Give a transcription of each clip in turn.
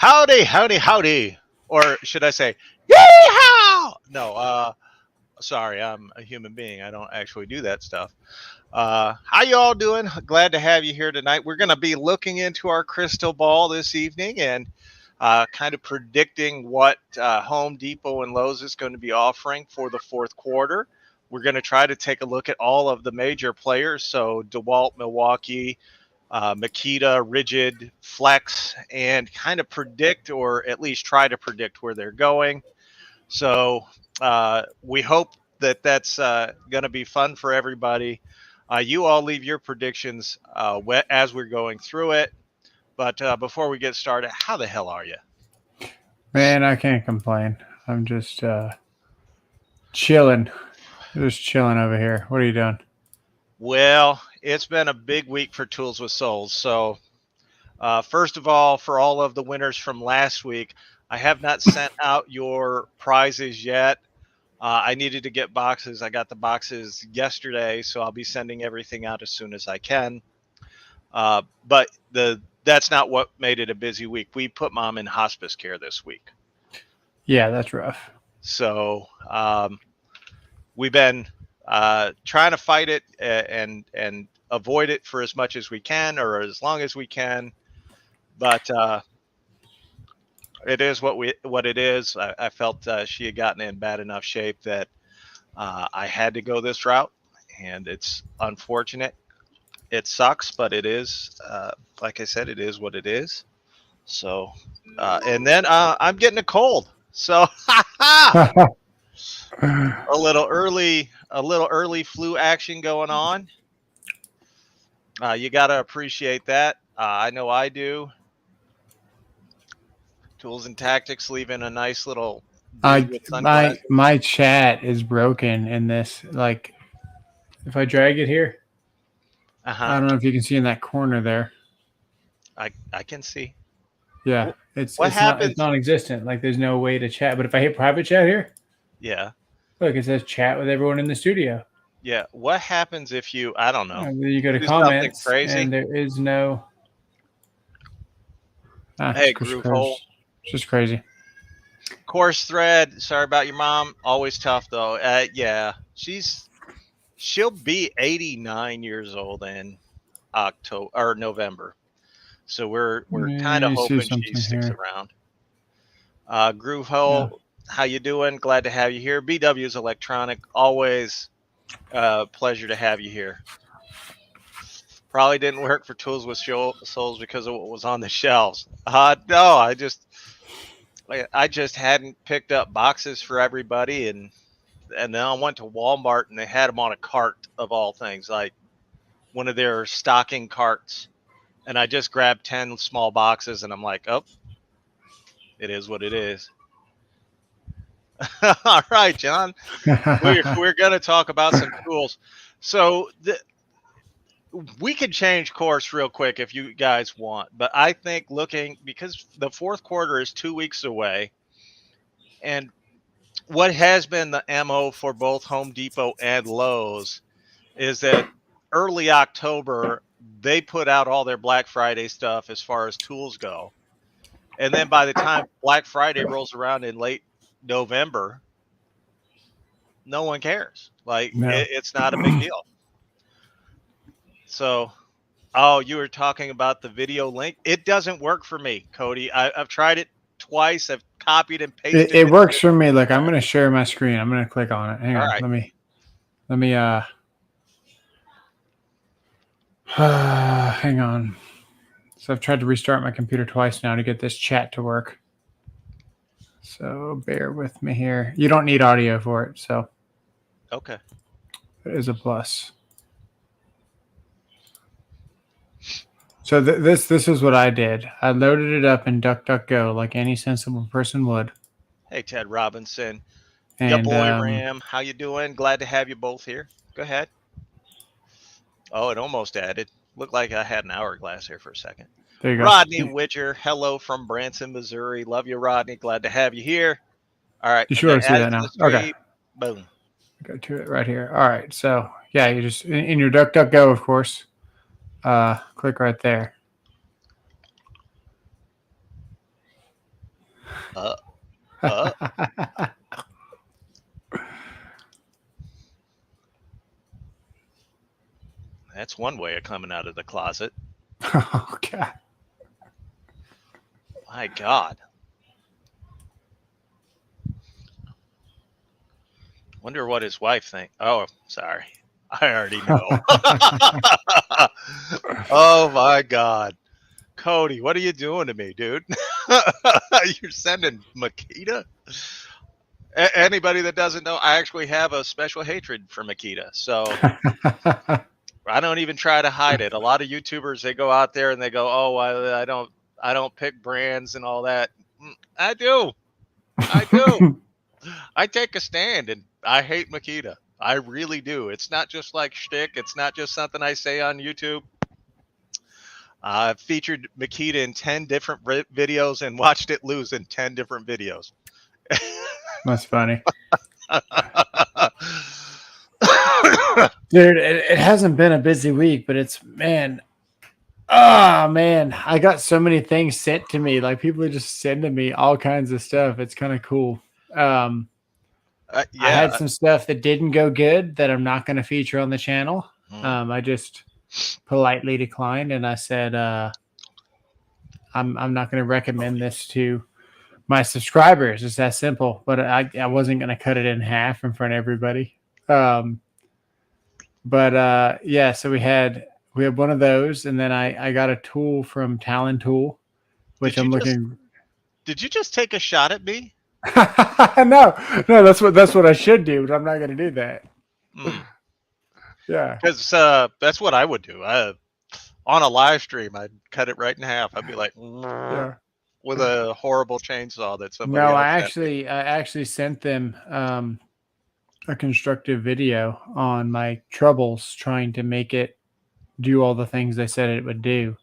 Howdy, howdy, howdy. Or should I say, yeehaw? No, sorry, I'm a human being. I don't actually do that stuff. How you all doing? Glad to have you here tonight. We're going to be looking into our crystal ball this evening and kind of predicting what Home Depot and Lowe's is going to be offering for the fourth quarter. We're going to try to take a look at all of the major players. So Dewalt, Milwaukee, Makita, Ridgid, Flex, and kind of predict or at least try to predict where they're going. So we hope that that's going to be fun for everybody. You all leave your predictions as we're going through it. But before we get started, how the hell are you? Man, I can't complain. I'm just chilling. Just chilling over here. What are you doing? Well, it's been a big week for Tools with Souls. So first of all, for all of the winners from last week, I have not sent out your prizes yet. I needed to get boxes. I got the boxes yesterday, so I'll be sending everything out as soon as I can. But that's not what made it a busy week. We put Mom in hospice care this week. Yeah, that's rough. So we've been trying to fight it and avoid it for as much as we can or as long as we can. But it is what it is. I felt she had gotten in bad enough shape that I had to go this route, and it's unfortunate. It sucks, but it is, like I said, it is what it is. So, and then I'm getting a cold, so a little early flu action going on. You got to appreciate that. I know I do. Tools and Tactics leaving a nice little my chat is broken in this. Like, if I drag it here, I don't know if you can see in that corner there. I can see. Yeah, it's non-existent. Like, there's no way to chat. But if I hit private chat here, yeah, look, it says chat with everyone in the studio. Yeah, what happens if you? I don't know. You go to comments, and there is no. Hey, Groove Hole. It's just crazy. Course thread. Sorry about your mom. Always tough though. Yeah, she'll be 89 years old in October or November. So we're kind of hoping she sticks around. Groove Hole, how you doing? Glad to have you here. BW's Electronic, always pleasure to have you here. Probably didn't work for Tools with Souls because of what was on the shelves. No, I just hadn't picked up boxes for everybody, and then I went to Walmart and they had them on a cart of all things, like one of their stocking carts, and I just grabbed 10 small boxes, and I'm like, oh, it is what it is. All right, John, we're going to talk about some tools. So we can change course real quick if you guys want, but I think because the fourth quarter is 2 weeks away, and what has been the MO for both Home Depot and Lowe's is that early October, they put out all their Black Friday stuff as far as tools go. And then by the time Black Friday rolls around in late November, no one cares. Like, it's not a big deal. So, you were talking about the video link. It doesn't work for me, Cody. I've tried it twice. I've copied and pasted. It works for me. Like, I'm going to share my screen. I'm going to click on it. Hang on. Right. Let me hang on. So I've tried to restart my computer twice now to get this chat to work. So bear with me here. You don't need audio for it, so. Okay. It is a plus. So this is what I did. I loaded it up in DuckDuckGo like any sensible person would. Hey, Ted Robinson. And boy, Ram. How you doing? Glad to have you both here. Go ahead. Oh, it almost added. Looked like I had an hourglass here for a second. There you go. Rodney Widger. Hello from Branson, Missouri. Love you, Rodney. Glad to have you here. All right. You sure see that now? Okay. Boom. Go to it right here. All right. So, yeah, you just, in your DuckDuckGo, of course. Click right there. Uh, uh. That's one way of coming out of the closet. Oh, God. My God. Wonder what his wife thinks. Oh, sorry. I already know. Oh, my God. Cody, what are you doing to me, dude? You're sending Makita? Anybody that doesn't know, I actually have a special hatred for Makita. So I don't even try to hide it. A lot of YouTubers, they go out there and they go, "Oh, I don't pick brands and all that." I do. I do. I take a stand, and I hate Makita. I really do. It's not just like shtick. It's not just something I say on YouTube. I've featured Makita in 10 different videos and watched it lose in 10 different videos. That's funny. Dude, it hasn't been a busy week, but it's, man, oh, man, I got so many things sent to me. Like, people are just sending me all kinds of stuff. It's kind of cool. Yeah. I had some stuff that didn't go good that I'm not going to feature on the channel. I just politely declined, and I said, I'm not going to recommend this to my subscribers. It's that simple. But I wasn't going to cut it in half in front of everybody. Yeah, so we had one of those, and then I got a tool from Talon Tool, which I'm looking. Did you just take a shot at me? No, that's what I should do, but I'm not going to do that. Yeah, because that's what I would do. On a live stream, I'd cut it right in half. I'd be like, yeah, with a horrible chainsaw that somebody. No, I actually sent them a constructive video on my troubles trying to make it do all the things they said it would do,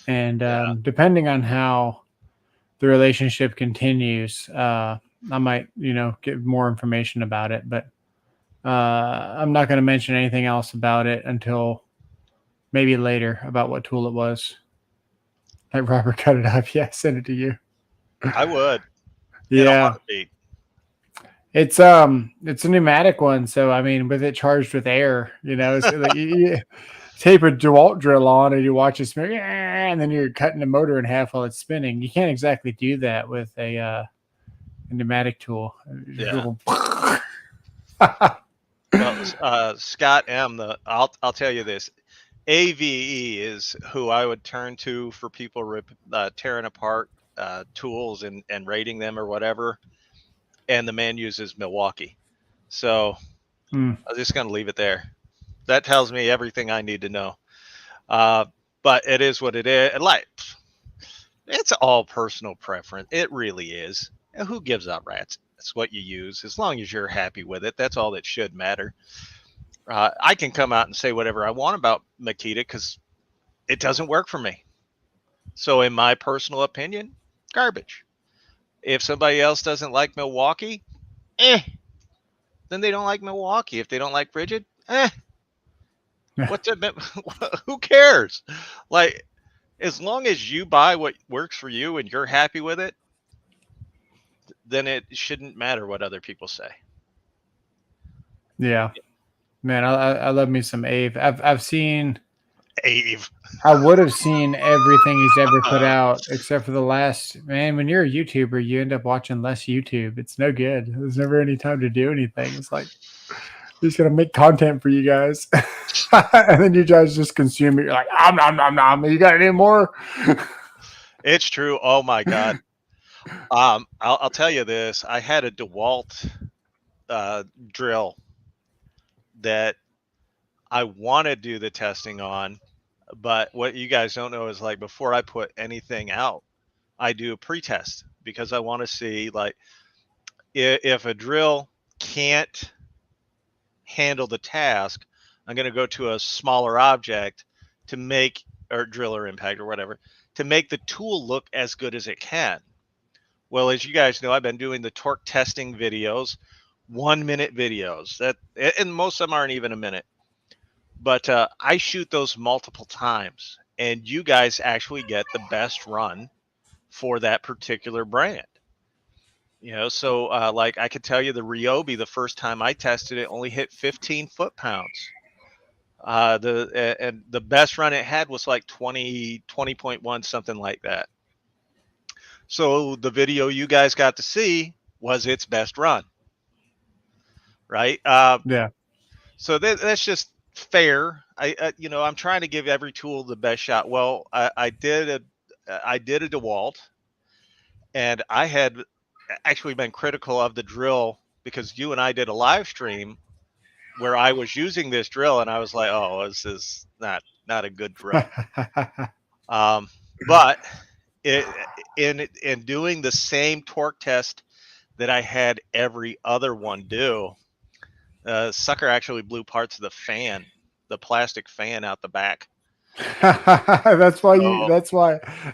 and depending on how the relationship continues, I might get more information about it, but I'm not going to mention anything else about it until maybe later about what tool it was. Like Robert cut it up. Yeah, send it to you. I would. Yeah. It's a pneumatic one, so I mean, with it charged with air, it's like you tape a Dewalt drill on and you watch it spin, and then you're cutting the motor in half while it's spinning. You can't exactly do that with a pneumatic tool. Yeah. Well, Scott M. I'll tell you this. AVE is who I would turn to for people tearing apart tools and rating them or whatever. And the man uses Milwaukee. So I'm just going to leave it there. That tells me everything I need to know. But it is what it is. Like, it's all personal preference. It really is. And who gives a rat's? It's what you use. As long as you're happy with it, that's all that should matter. I can come out and say whatever I want about Makita because it doesn't work for me. So in my personal opinion, garbage. If somebody else doesn't like Milwaukee, then they don't like Milwaukee. If they don't like Ridgid, who cares? Like, as long as you buy what works for you and you're happy with it, then it shouldn't matter what other people say. Yeah. Man, I love me some Ave. I've seen Ave. I would have seen everything he's ever put out except for the last. Man, when you're a YouTuber, you end up watching less YouTube. It's no good. There's never any time to do anything. It's like he's gonna make content for you guys, and then you guys just consume it. You're like, nom. You got any more? It's true. Oh my God. I'll tell you this. I had a Dewalt drill that I want to do the testing on, but what you guys don't know is, like, before I put anything out, I do a pre-test because I want to see, like, if a drill can't handle the task, I'm going to go to a smaller object to make, or drill or impact or whatever, to make the tool look as good as it can. Well, as you guys know, I've been doing the torque testing videos, 1-minute videos and most of them aren't even a minute, but I shoot those multiple times, and you guys actually get the best run for that particular brand. So like I could tell you the Ryobi, the first time I tested it, only hit 15 foot-pounds. And the best run it had was like 20.1, something like that. So the video you guys got to see was its best run, right? Yeah. So that's just fair. I'm trying to give every tool the best shot. Well, I did a Dewalt, and I had actually been critical of the drill because you and I did a live stream where I was using this drill, and I was like, "Oh, this is not a good drill." But in doing the same torque test that I had every other one do, sucker actually blew parts of the plastic fan out the back. That's So,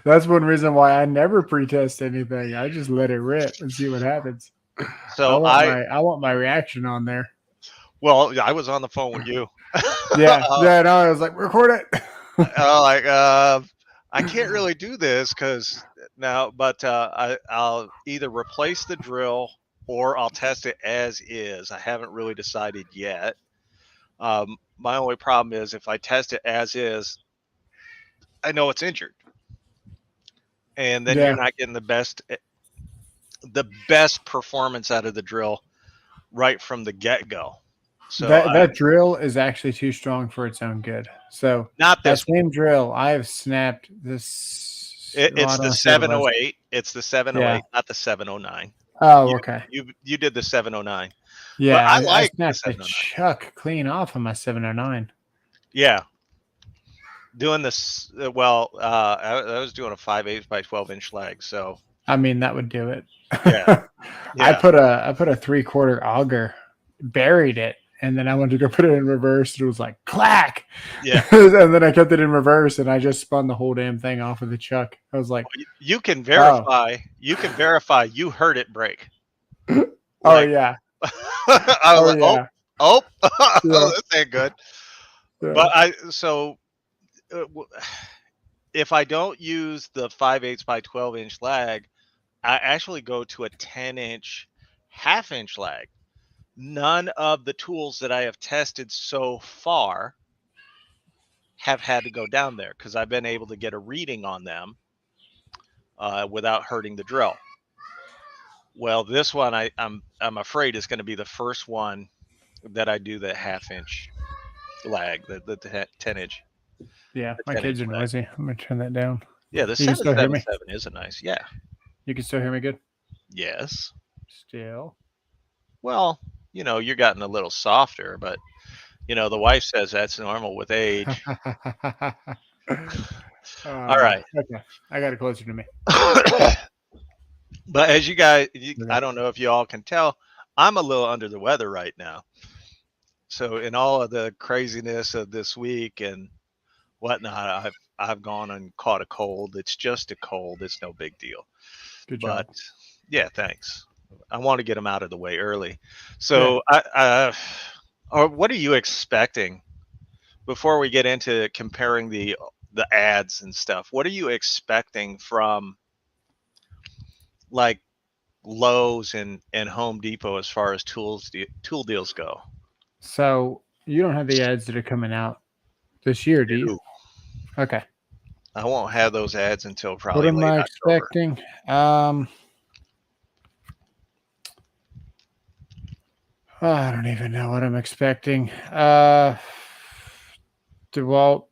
that's one reason why I never pre-test anything. I just let it rip and see what happens. so I want my reaction on there. well, I was on the phone with you. Yeah. Yeah, no, I was like, record it. Like, I can't really do this because now, but I'll either replace the drill or I'll test it as is. I haven't really decided yet. My only problem is if I test it as is, I know it's injured, and then you're Yeah. not getting the best performance out of the drill right from the get-go. So That drill is actually too strong for its own good. So not that this one. same drill, I have snapped this. It's I the don't know what it was. 708. It's the 708, not the 709. Oh, You okay. you did the 709, but Yeah, I I like the snapped the 709. chuck clean off of my 709. Yeah, doing this I was doing a 5/8 by 12-inch lag, so I mean, that would do it. yeah, I yeah, put a 3/4 auger, buried it, and then I went to go put it in reverse, and it was like clack. yeah. And then I kept it in reverse, and I just spun the whole damn thing off of the chuck. I was like, You can oh, verify. You can verify. You heard it break. oh Like yeah, I was oh like, yeah, oh, yeah, this ain't good. yeah. But if I don't use the 5/8 by 12-inch lag, I actually go to a 10-inch half-inch lag. None of the tools that I have tested so far have had to go down there because I've been able to get a reading on them without hurting the drill. Well, this one I'm afraid is going to be the first one that I do the half-inch lag, the 10-inch. Yeah, The my 10-inch kids are lag. noisy. I'm gonna turn that down. Yeah, the You can still hear me. 777 is a nice. Yeah. You can still hear me good. Yes. Still. Well, you're gotten a little softer, but the wife says that's normal with age. All right. Okay, I got it closer to me. But as you guys, Okay. I don't know if you all can tell, I'm a little under the weather right now. So in all of the craziness of this week and whatnot, I've gone and caught a cold. It's just a cold. It's no big deal. Good But job. yeah, thanks. I want to get them out of the way early. So or what are you expecting before we get into comparing the ads and stuff? What are you expecting from like Lowe's and Home Depot as far as tool deals go? So you don't have the ads that are coming out this year, do you? No. Okay. I won't have those ads until What probably am late I October. expecting? I don't even know what I'm expecting. Dewalt.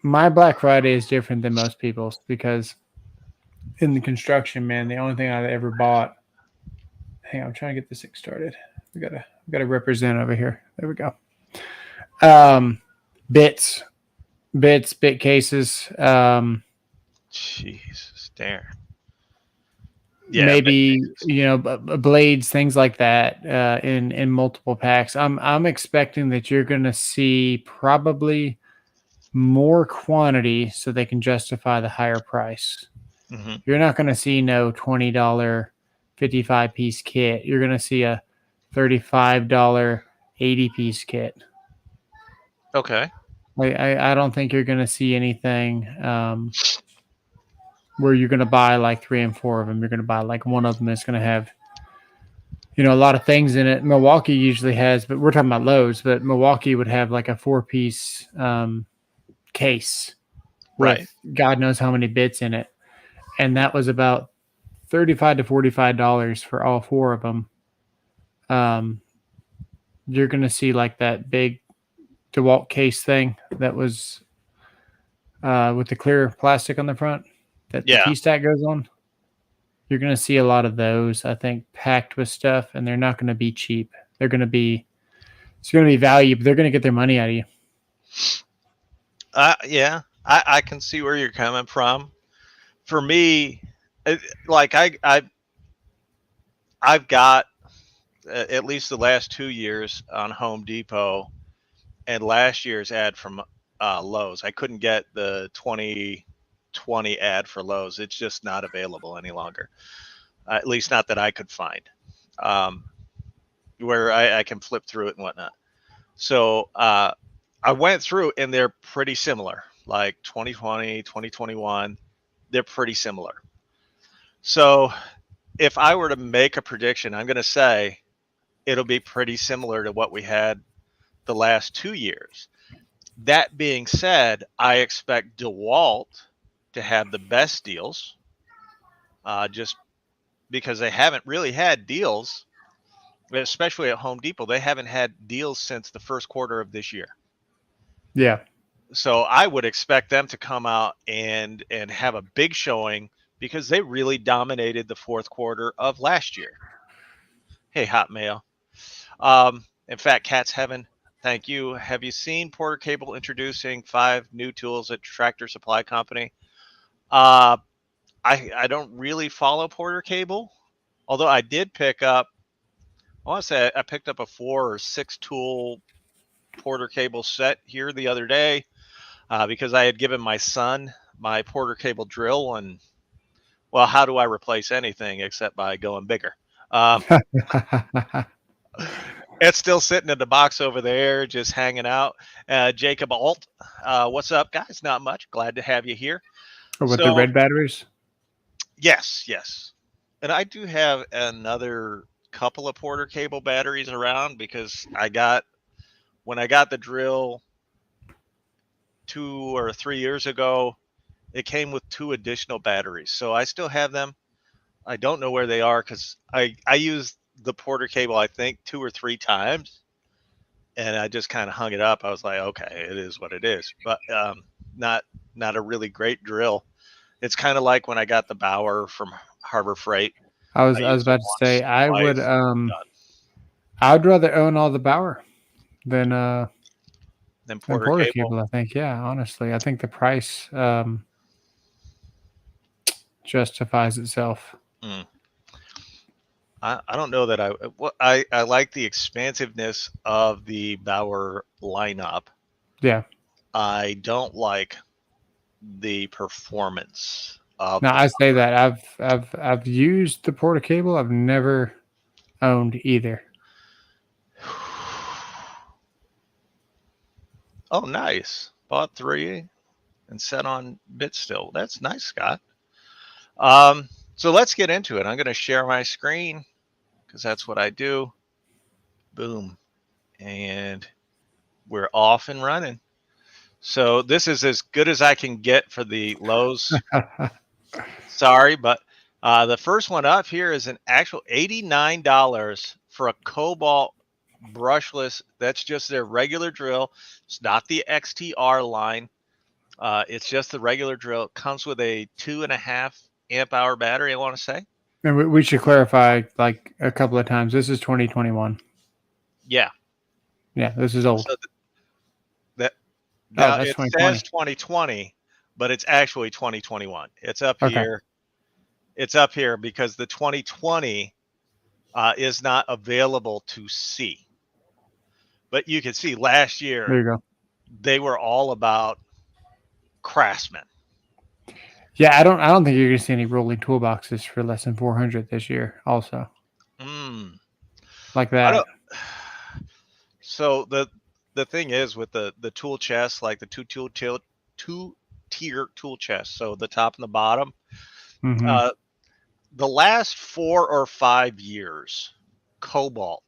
My Black Friday is different than most people's because in the construction, man, the only thing I ever bought. Hang on, I'm trying to get this thing started. We gotta represent over here. There we go. Bit cases. Jesus, damn. Yeah, Maybe blades, things like that, in multiple packs. I'm expecting that you're going to see probably more quantity so they can justify the higher price. Mm-hmm. You're not going to see no $20 55-piece kit. You're going to see a $35 80-piece kit. Okay. I don't think you're going to see anything where you're going to buy like 3 and 4 of them. You're going to buy like one of them that's going to have, you know, a lot of things in it. Milwaukee usually has, but we're talking about Lowe's, but Milwaukee would have like a 4-piece case with Right. God knows how many bits in it. And that was about $35 to $45 for all 4 of them. You're going to see like that big Dewalt case thing that was with the clear plastic on the front that the Yeah. key stack goes on. You're going to see a lot of those, I think, packed with stuff, and they're not going to be cheap. They're going to be, it's going to be value, but they're going to get their money out of you. Yeah, I can see where you're coming from. For me, like I've got at least the last 2 years on Home Depot, and last year's ad from Lowe's. I couldn't get the 2020 ad for Lowe's. It's just not available any longer. At least not that I could find, where I can flip through it and whatnot. So I went through, and they're pretty similar. Like 2020, 2021, they're pretty similar. So if I were to make a prediction, I'm going to say it'll be pretty similar to what we had the last 2 years. That being said, I expect Dewalt to have the best deals, just because they haven't really had deals, especially at Home Depot. They haven't had deals since the first quarter of this year. Yeah. So I would expect them to come out and have a big showing, because they really dominated the fourth quarter of last year. Hey, Hot Mail. In fact, Cat's Heaven, thank you. Have you seen Porter Cable introducing 5 new tools at Tractor Supply Company? I don't really follow Porter Cable, although I did pick up, I want to say I picked up a 4 or 6 tool Porter Cable set here the other day, because I had given my son my Porter Cable drill, and well, how do I replace anything except by going bigger? It's still sitting in the box over there, just hanging out. Jacob Alt, what's up, guys? Not much. Glad to have you here. With the So, red batteries? yes. And I do have another couple of Porter Cable batteries around, because when I got the drill 2 or 3 years ago, it came with 2 additional batteries. So I still have them. I don't know where they are, because I used the Porter Cable, I think, 2 or 3 times, and I just kind of hung it up. I was like, okay, it is what it is, but not a really great drill. It's kind of like when I got the Bauer from Harbor Freight. I was used it about to say twice, I'd rather own all the Bauer than Porter Porter Cable. Cable, I think. Yeah, honestly. I think the price justifies itself. I don't know that I like the expansiveness of the Bauer lineup. Yeah. I don't like the performance of Now the I say that I've used the Porter Cable. I've never owned either. Oh, nice. Bought 3 and set on bit still. That's nice, Scott. So let's get into it. I'm going to share my screen, because that's what I do. Boom. And we're off and running. So this is as good as I can get for the Lowe's. Sorry, but the first one up here is an actual $89 for a Cobalt brushless. That's just their regular drill. It's not the XTR line. It's just the regular drill. It comes with a 2.5 amp hour battery, I want to say. And we should clarify like a couple of times. This is 2021. Yeah. Yeah, this is old. So now that's it 2020. says 2020, but it's actually 2021. It's up Okay. here. It's up here because the 2020 is not available to see. But you can see last year, There you go. They were all about Craftsman. Yeah, I don't think you're gonna see any rolling toolboxes for less than 400 this year. Also, like that. So the thing is with the tool chest, like the two tier tool chest, so the top and the bottom, Mm-hmm. The last 4 or 5 years, Cobalt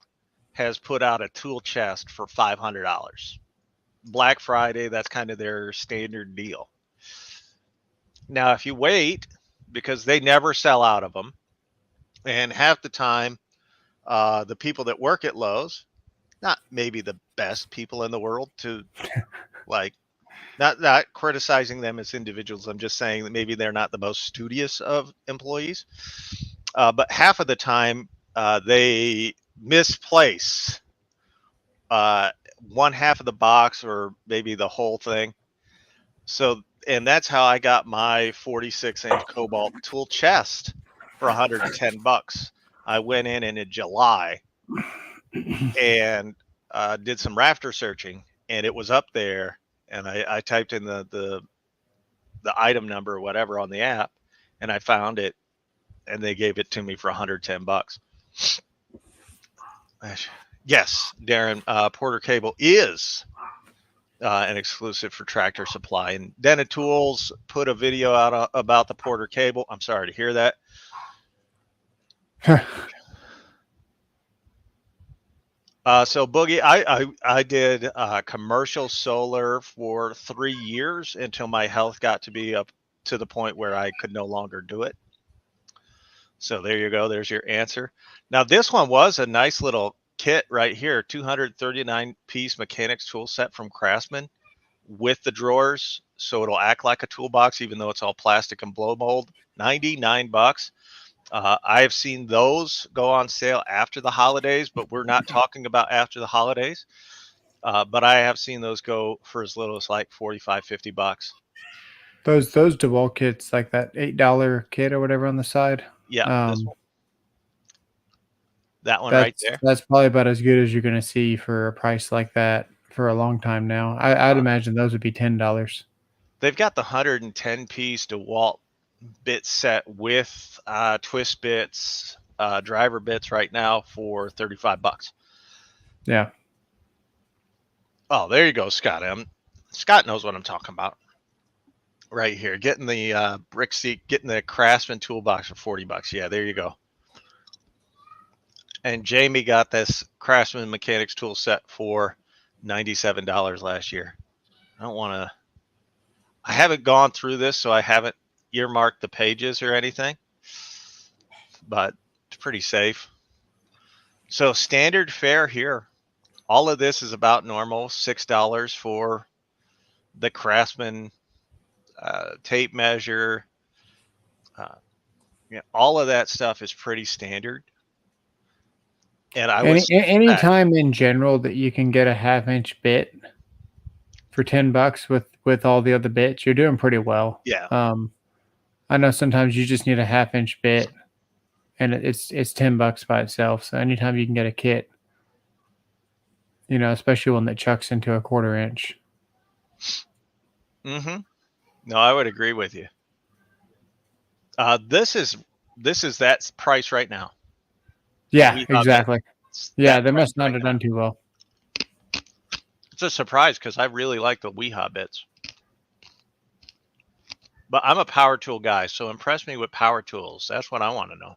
has put out a tool chest for $500. Black Friday, that's kind of their standard deal. Now, if you wait, because they never sell out of them, and half the time, the people that work at Lowe's, not maybe the best people in the world to like, not criticizing them as individuals. I'm just saying that maybe they're not the most studious of employees. But half of the time, they misplace one half of the box or maybe the whole thing. So, and that's how I got my 46-inch Cobalt tool chest for $110. I went in July and did some rafter searching, and it was up there. And I typed in the item number or whatever on the app, and I found it, and they gave it to me for $110. Yes, Darren, Porter Cable is an exclusive for Tractor Supply. And Denna Tools put a video out about the Porter Cable. I'm sorry to hear that. So Boogie, I did commercial solar for 3 years until my health got to be up to the point where I could no longer do it. So there you go. There's your answer. Now this one was a nice little kit right here, 239-piece mechanics tool set from Craftsman with the drawers, so it'll act like a toolbox even though it's all plastic and blow mold. $99. I have seen those go on sale after the holidays, but we're not talking about after the holidays. But I have seen those go for as little as like $45, $50. Those Dewalt kits, like that $8 kit or whatever on the side. Yeah, this one. That one right there. That's probably about as good as you're going to see for a price like that for a long time now. I'd imagine those would be $10. They've got the 110-piece DeWalt bit set with twist bits, driver bits right now for $35. Yeah. Oh, there you go, Scott. Scott knows what I'm talking about. Right here, getting the brick seat, getting the Craftsman toolbox for $40. Yeah, there you go. And Jamie got this Craftsman mechanics tool set for $97 last year. I haven't gone through this, so I haven't earmarked the pages or anything, but it's pretty safe. So standard fare here. All of this is about normal, $6 for the Craftsman tape measure. All of that stuff is pretty standard. And any time in general that you can get a 1/2-inch bit for $10 with all the other bits, you're doing pretty well. Yeah. I know sometimes you just need a 1/2-inch bit, and it's $10 by itself. So anytime you can get a kit, especially one that chucks into a 1/4 inch. Mm-hmm. No, I would agree with you. This is that price right now. Yeah, exactly. Yeah, they must not have done too well. It's a surprise because I really like the Weehaw bits. But I'm a power tool guy, so impress me with power tools. That's what I want to know.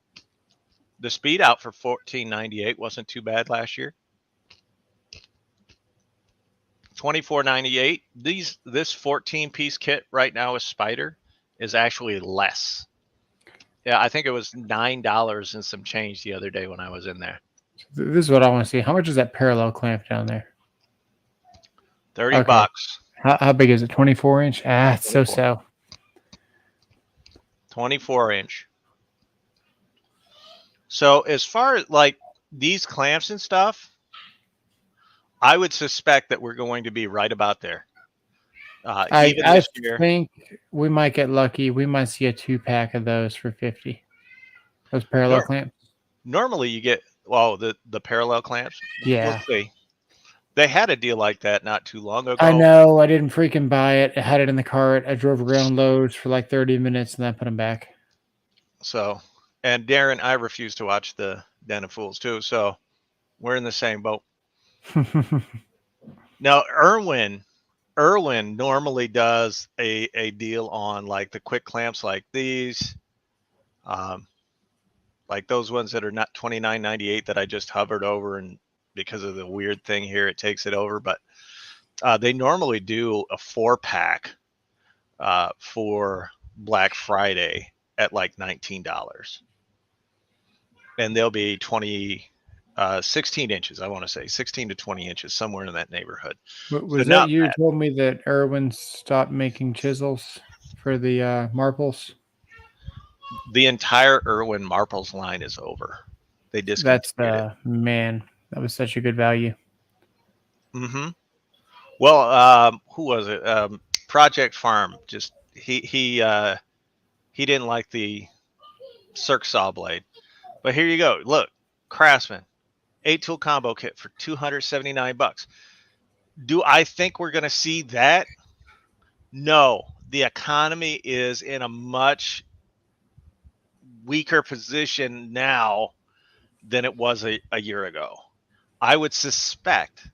The speed out for $14.98 wasn't too bad last year. $24.98. This 14-piece kit right now with Spider is actually less. Yeah, I think it was $9 and some change the other day when I was in there. This is what I want to see. How much is that parallel clamp down there? $30. How big is it? 24-inch? It's 24. So. 24-inch. So as far as like these clamps and stuff, I would suspect that we're going to be right about there. I think we might get lucky. We might see a 2-pack of those for $50. Those parallel clamps. Normally you get the parallel clamps. Yeah. We'll see. They had a deal like that not too long ago. I know. I didn't freaking buy it. I had it in the cart. I drove around Lowe's for like 30 minutes and then I put them back. So, and Darren, I refuse to watch the Den of Fools too. So we're in the same boat. Now, Erwin normally does a deal on like the quick clamps like these. Like those ones that are not $29.98 that I just hovered over, and because of the weird thing here, it takes it over. But they normally do a 4-pack for Black Friday at like $19, and they'll be 16 inches. I want to say 16 to 20 inches, somewhere in that neighborhood. So Was that not you who bad. told me that Irwin stopped making chisels for the marbles? The entire Irwin Marples line is over. They That's discontinued it. man, that was such a good value. Mm-hmm. Well, who was it? Project Farm. Just he didn't like the Cirque saw blade. But here you go. Look, Craftsman 8-tool combo kit for $279. Do I think we're going to see that? No. The economy is in a much weaker position now than it was a year ago. I would suspect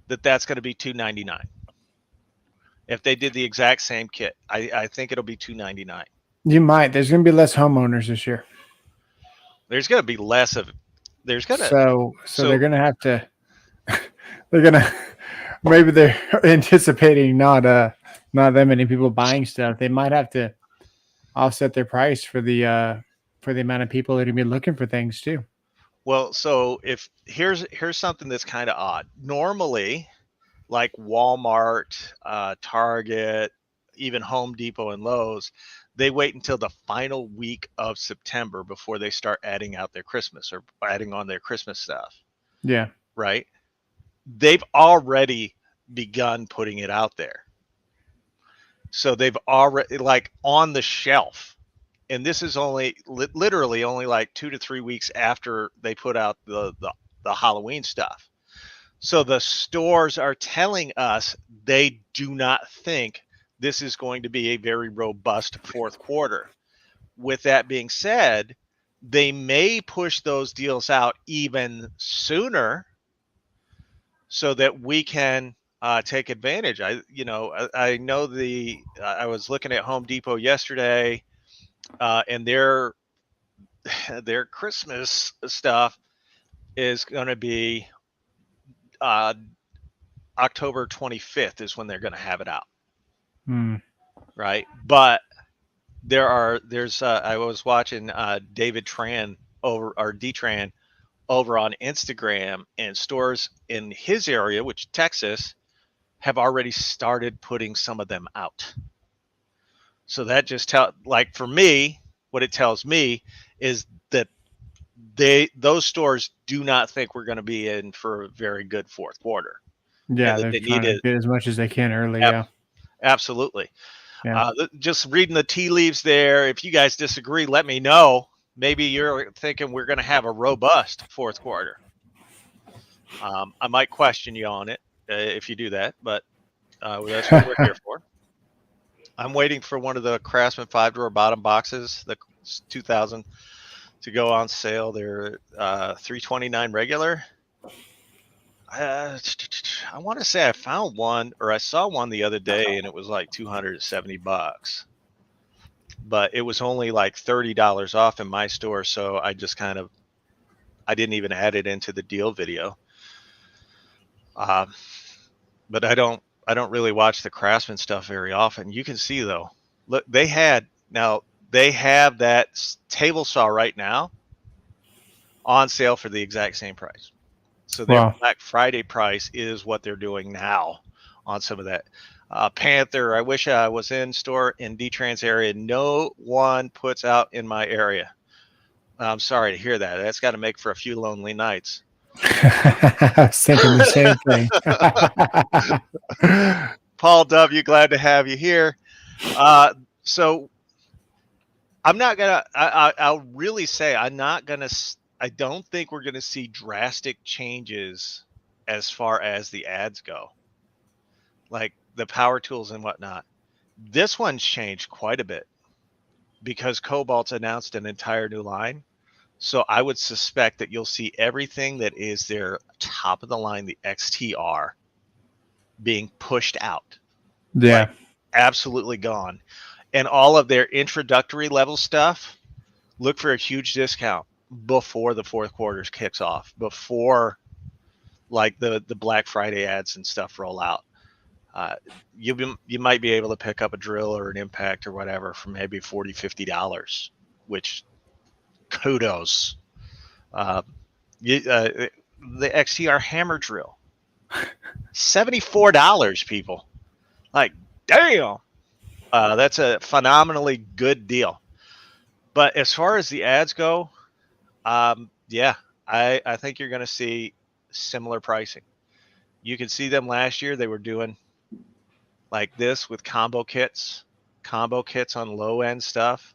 that that's going to be $299. If they did the exact same kit, I think it'll be $299. You might. There's going to be less homeowners this year, There's going to be less of. There's going to so they're so going to have to. They're going to maybe they're anticipating not that many people buying stuff. They might have to offset their price for the amount of people that are going to be looking for things too. well. So if here's something that's kind of odd. Normally, like Walmart, Target, even Home Depot and Lowe's, they wait until the final week of September before they start adding out their Christmas or adding on their Christmas stuff, Yeah. right? They've already begun putting it out there. So they've already like on the shelf. And this is only literally only like 2 to 3 weeks after they put out the Halloween stuff. So the stores are telling us they do not think this is going to be a very robust fourth quarter. With that being said, they may push those deals out even sooner so that we can take advantage. I know I was looking at Home Depot yesterday, and their Christmas stuff is going to be October 25th is when they're going to have it out. Right. But I was watching David Tran D-Tran over on Instagram, and stores in his area, which Texas, have already started putting some of them out. So that just for me, what it tells me is that those stores do not think we're going to be in for a very good fourth quarter. Yeah, they're trying to get as much as they can early. Yeah, absolutely. Yeah. Just reading the tea leaves there. If you guys disagree, let me know. Maybe you're thinking we're going to have a robust fourth quarter. I might question you on it if you do that, but that's what we're here for. I'm waiting for one of the Craftsman 5-drawer bottom boxes, the 2000, to go on sale. They're $329 regular. I want to say I found one, or I saw one the other day, and it was like $270. But it was only like $30 off in my store, so I just I didn't even add it into the deal video. But I don't really watch the Craftsman stuff very often. You can see though, look, they have that table saw right now on sale for the exact same price. So their Black Friday price is what they're doing now on some of that. Panther, I wish I was in store in D-Trans area. No one puts out in my area. I'm sorry to hear that. That's got to make for a few lonely nights. I was thinking the same thing. Paul W., glad to have you here. So I'm not going to, I'll really say I don't think we're going to see drastic changes as far as the ads go. Like the power tools and whatnot. This one's changed quite a bit because Cobalt's announced an entire new line. So I would suspect that you'll see everything that is their top of the line, the XTR, being pushed out. Yeah. Absolutely gone. And all of their introductory level stuff, look for a huge discount before the fourth quarter kicks off, before like the Black Friday ads and stuff roll out. Uh, you might be able to pick up a drill or an impact or whatever for maybe $40-$50, which kudos. Uh, the XTR hammer drill, $74, people. Like, damn, that's a phenomenally good deal. But as far as the ads go, yeah, I think you're going to see similar pricing. You can see them last year. They were doing like this with combo kits on low end stuff.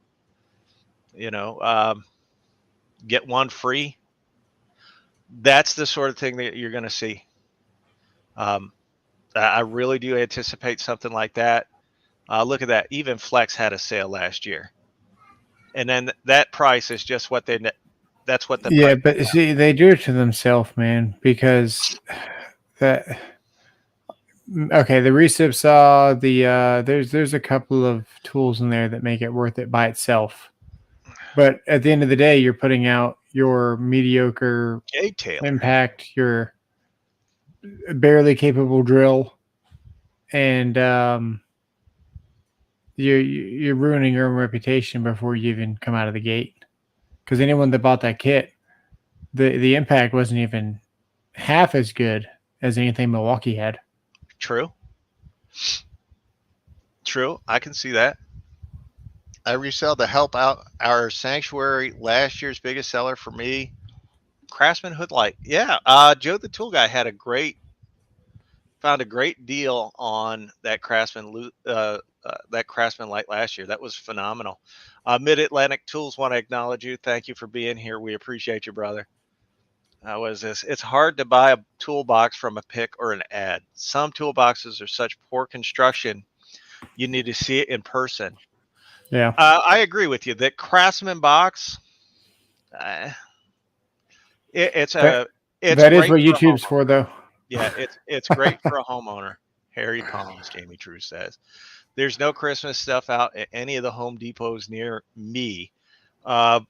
Get one free. That's the sort of thing that you're going to see. I really do anticipate something like that. Look at that. Even Flex had a sale last year, and then that price is just what that's what the Yeah, price. but see, they do it to themselves, man, because that. Okay, the recip saw there's a couple of tools in there that make it worth it by itself. But at the end of the day, you're putting out your mediocre Jay Taylor. impact, your barely capable drill, and you're ruining your own reputation before you even come out of the gate. Because anyone that bought that kit, the impact wasn't even half as good as anything Milwaukee had. True. I can see that. I resell to help out our sanctuary. Last year's biggest seller for me, Craftsman Hoodlight. Yeah, Joe the Tool Guy found a great deal on that Craftsman light last year. That was phenomenal. Mid Atlantic Tools want to acknowledge you. Thank you for being here. We appreciate you, brother. What is this? It's hard to buy a toolbox from a pic or an ad. Some toolboxes are such poor construction, you need to see it in person. Yeah, I agree with you. That Craftsman box, it's that it's is great what for a YouTube's homeowner. for, though. Yeah, it's great for a homeowner. Harry Palms, Jamie True says. There's no Christmas stuff out at any of the Home Depots near me. I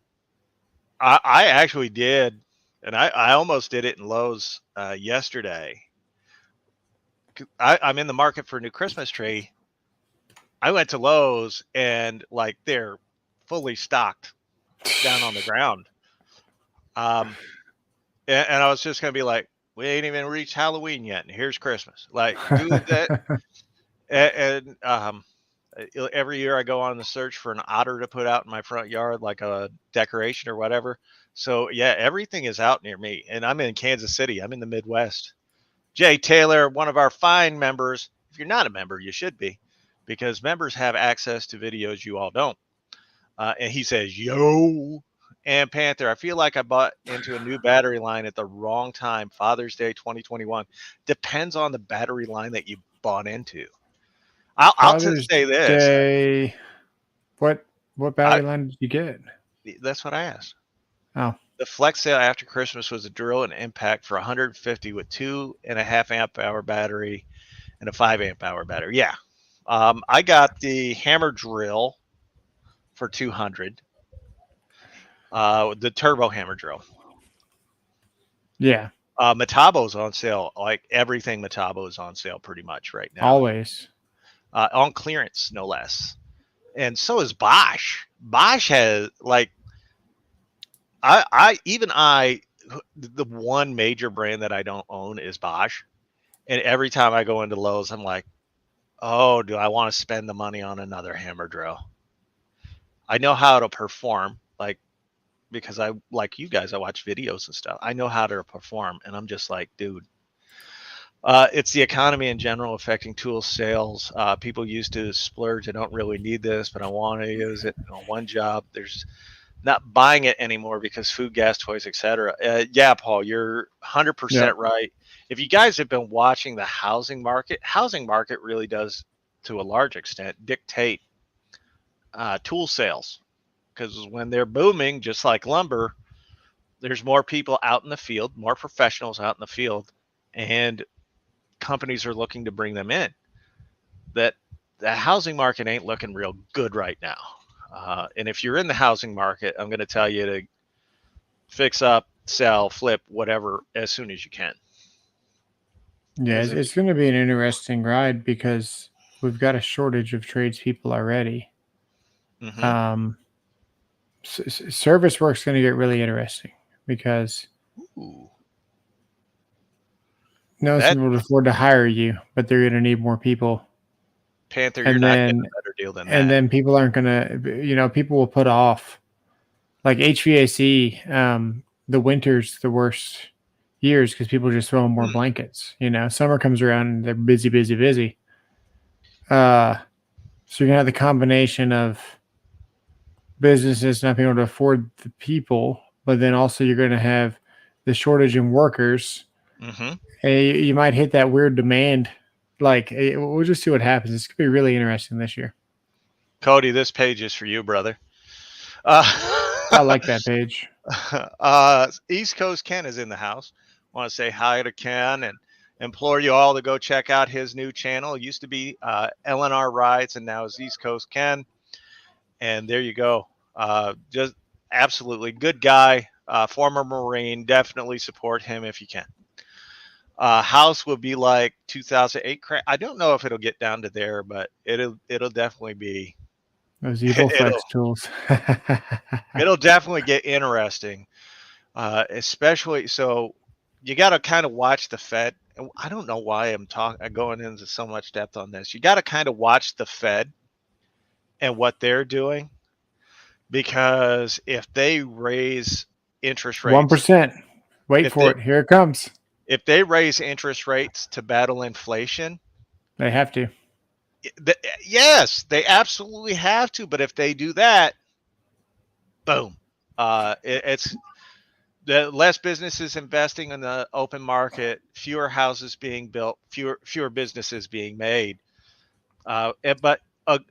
actually did, and I almost did it in Lowe's yesterday. I'm in the market for a new Christmas tree. I went to Lowe's and like they're fully stocked down on the ground. And I was just gonna be like, we ain't even reached Halloween yet, and here's Christmas. Like, dude, that and every year I go on the search for an otter to put out in my front yard, like a decoration or whatever. So yeah, everything is out near me, and I'm in Kansas City. I'm in the Midwest. Jay Taylor, one of our fine members. If you're not a member, you should be, because members have access to videos you all don't. And he says, yo. And Panther, I feel like I bought into a new battery line at the wrong time. Father's Day 2021. Depends on the battery line that you bought into. I'll just say this. Day. What battery line did you get? That's what I asked. Oh, The flex sale after Christmas was a drill and impact for 150 with 2.5 amp hour battery and a 5 amp hour battery. Yeah. I got the hammer drill for 200. The turbo hammer drill. yeah. Metabo's on sale. Like everything Metabo is on sale pretty much right now. Always. On clearance, no less. And so is Bosch. Bosch has like the one major brand that I don't own is Bosch. And every time I go into Lowe's, I'm like, oh, do I want to spend the money on another hammer drill? I know how to perform, like, because I, like you guys, I watch videos and stuff. I know how to perform, and I'm just like, dude. It's the economy in general affecting tool sales. People used to splurge. I don't really need this, but I want to use it on one job. There's not buying it anymore because food, gas, toys, etc. Yeah, Paul, you're 100% right. If you guys have been watching the housing market really does, to a large extent, dictate tool sales, because when they're booming, just like lumber, there's more people out in the field, more professionals out in the field, and companies are looking to bring them in. That the housing market ain't looking real good right now. And if you're in the housing market, I'm going to tell you to fix up, sell, flip, whatever, as soon as you can. Yeah, it's going to be an interesting ride because we've got a shortage of tradespeople already. Mm-hmm. Service work's going to get really interesting because Ooh, no one's that going to be able to afford to hire you, but they're going to need more people. Panther, you're And not getting then a better deal than and that. then people aren't going to, people will put off like HVAC. The winter's the worst years because people just throw in more blankets. Summer comes around and they're busy, busy, busy. So you're gonna have the combination of businesses not being able to afford the people, but then also you're going to have the shortage in workers. Mm-hmm. And you might hit that weird demand. Like, we'll just see what happens. It's gonna be really interesting this year. Cody, this page is for you, brother. I like that page. East Coast Ken is in the house. Want to say hi to Ken and implore you all to go check out his new channel. It used to be LNR Rides, and now is East Coast Ken. And there you go. Just absolutely good guy, former Marine. Definitely support him if you can. House will be like 2008. I don't know if it'll get down to there, but it'll definitely be. Those evil flex tools. It'll definitely get interesting, especially so. You got to kind of watch the Fed. I don't know why I'm going into so much depth on this. You got to kind of watch the Fed and what they're doing, because if they raise interest rates, 1%. Wait for it. Here it comes. If they raise interest rates to battle inflation, they have to. Yes, they absolutely have to. But if they do that, boom, it's the less businesses investing in the open market, fewer houses being built, fewer businesses being made. But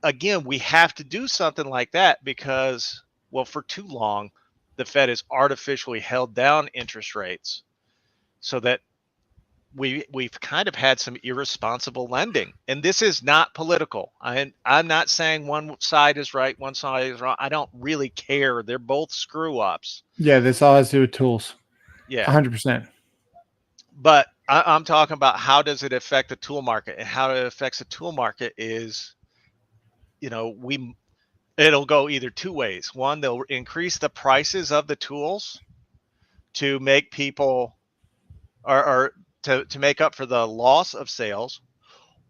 again, we have to do something like that because, well, for too long, the Fed has artificially held down interest rates so that we've kind of had some irresponsible lending. And this is not political. I'm not saying one side is right, one side is wrong. I don't really care. They're both screw ups. Yeah, this all has to do with tools. Yeah, 100%. But I'm talking about how does it affect the tool market, and how it affects the tool market is, it'll go either two ways. One, they'll increase the prices of the tools to make people or to make up for the loss of sales,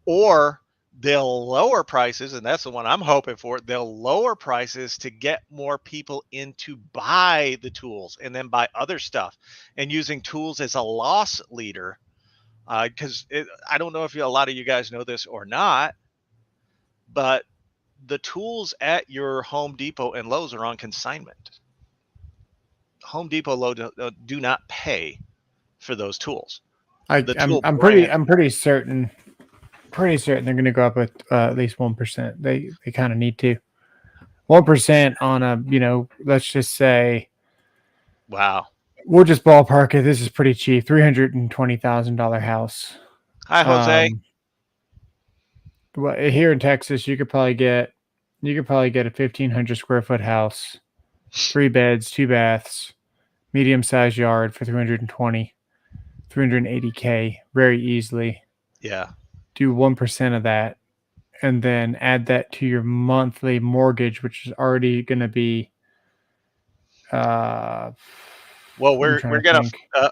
or they'll lower prices, and that's the one I'm hoping for. They'll lower prices to get more people in to buy the tools and then buy other stuff, and using tools as a loss leader. Because I don't know if a lot of you guys know this or not, but the tools at your Home Depot and Lowe's are on consignment. Home Depot, Lowe do not pay for those tools. I'm pretty certain they're going to go up with at least 1%. They kind of need to. 1% on a, let's just say, wow, we'll just ballpark it. This is pretty cheap. $320,000 house. Hi, Jose. Here in Texas, you could probably get a 1,500 square foot house, 3 beds, 2 baths, medium sized yard for 380K very easily. Yeah. Do 1% of that, and then add that to your monthly mortgage, which is already going to be. Well, we're gonna.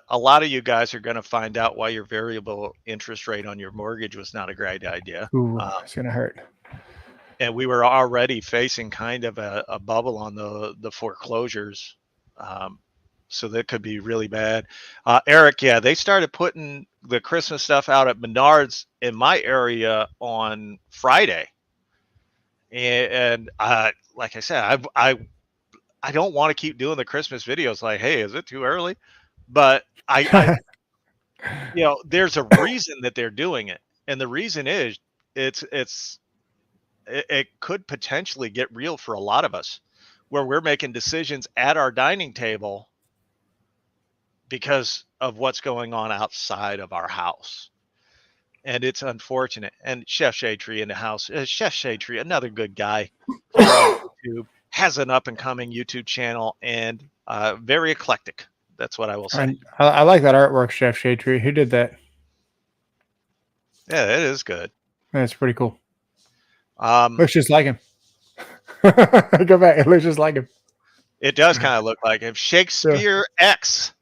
A lot of you guys are gonna find out why your variable interest rate on your mortgage was not a great idea. Ooh, it's gonna hurt. And we were already facing kind of a bubble on the foreclosures. So that could be really bad. Eric, yeah, they started putting the Christmas stuff out at Menards in my area on Friday. And like I said, I don't want to keep doing the Christmas videos like, hey, is it too early? But I there's a reason that they're doing it. And the reason is it could potentially get real for a lot of us, where we're making decisions at our dining table because of what's going on outside of our house. And it's unfortunate. And Chef Shade Tree in the house. Chef Shade Tree, another good guy. YouTube. has an up and coming YouTube channel and very eclectic. That's what I will say. And I like that artwork, Chef Shade Tree. Who did that? Yeah, it is good. That's pretty cool. Um, Looks just like him. Go back. It looks just like him. it does kind of look like him. Shakespeare X.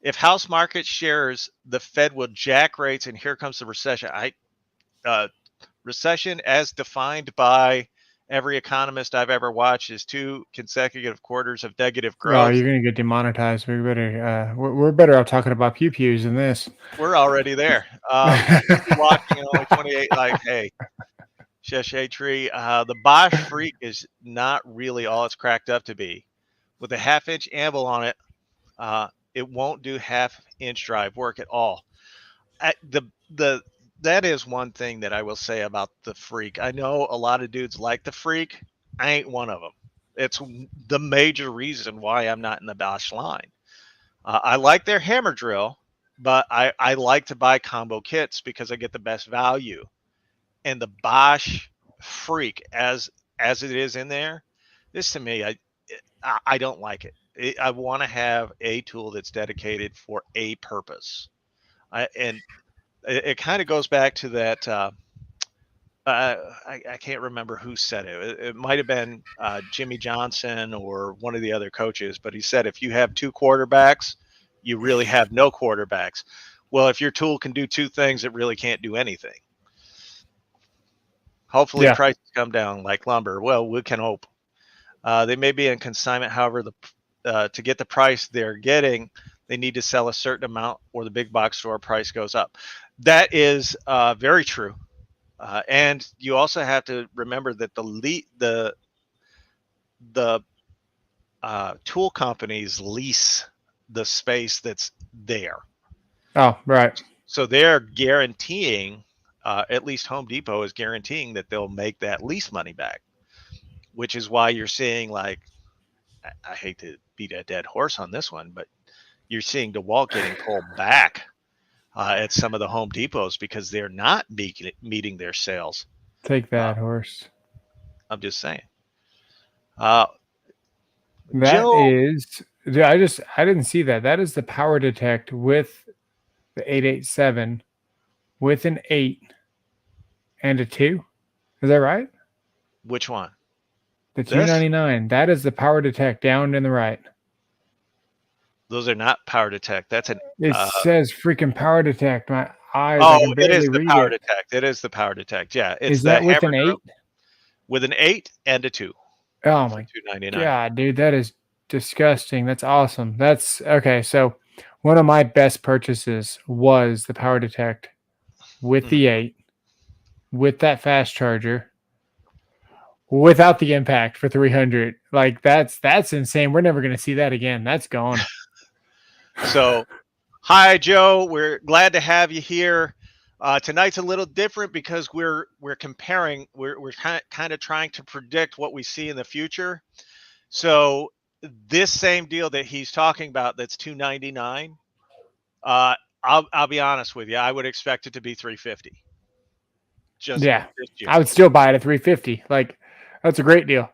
If house market shares, the Fed will jack rates, and here comes the recession. Recession, as defined by every economist I've ever watched, is 2 consecutive quarters of negative growth. Oh, you're gonna get demonetized. We better. We're better off talking about pew pews than this. We're already there. Watching at only 28. Like, hey, Shade Tree, the Bosch Freak is not really all it's cracked up to be. With a 1/2-inch anvil on it, it won't do 1/2-inch drive work at all. That is one thing that I will say about the Freak. I know a lot of dudes like the Freak. I ain't one of them. It's the major reason why I'm not in the Bosch line. I like their hammer drill, but I like to buy combo kits because I get the best value. And the Bosch Freak, as it is in there, this to me, I don't like it. I want to have a tool that's dedicated for a purpose. And it kind of goes back to that. I can't remember who said it. It might have been Jimmy Johnson or one of the other coaches, but he said, if you have 2 quarterbacks, you really have no quarterbacks. Well, if your tool can do 2 things, it really can't do anything. Hopefully prices come down like lumber. Well, we can hope. They may be in consignment. However, to get the price they're getting, they need to sell a certain amount or the big box store price goes up. That is very true. And you also have to remember that the tool companies lease the space that's there. Oh, right. So they're guaranteeing, at least Home Depot is guaranteeing that they'll make that lease money back, which is why you're seeing, like, I hate to beat a dead horse on this one, but you're seeing Dewalt getting pulled back at some of the Home Depots because they're not meeting their sales. Take that, horse. I'm just saying. That Joe, is, I didn't see that. That is the Power Detect with the 887 with an 8 and a 2. Is that right? which one? The 299. That is the Power Detect down in the right. Those are not Power Detect. That's an. It says freaking Power Detect. My eyes. Oh, it is the Power Detect. It is the Power Detect. Yeah, it's is that with an 8? With an 8 and a 2. Oh my God, dude, that is disgusting. That's awesome. That's okay. So one of my best purchases was the Power Detect with the 8, with that fast charger, without the impact for 300. Like that's insane. We're never gonna see that again. That's gone. So, hi Joe. We're glad to have you here. Tonight's a little different because we're comparing. We're kind of trying to predict what we see in the future. So this same deal that he's talking about, that's $299. I'll be honest with you. I would expect it to be $350. I would still buy it at $350. Like, that's a great deal.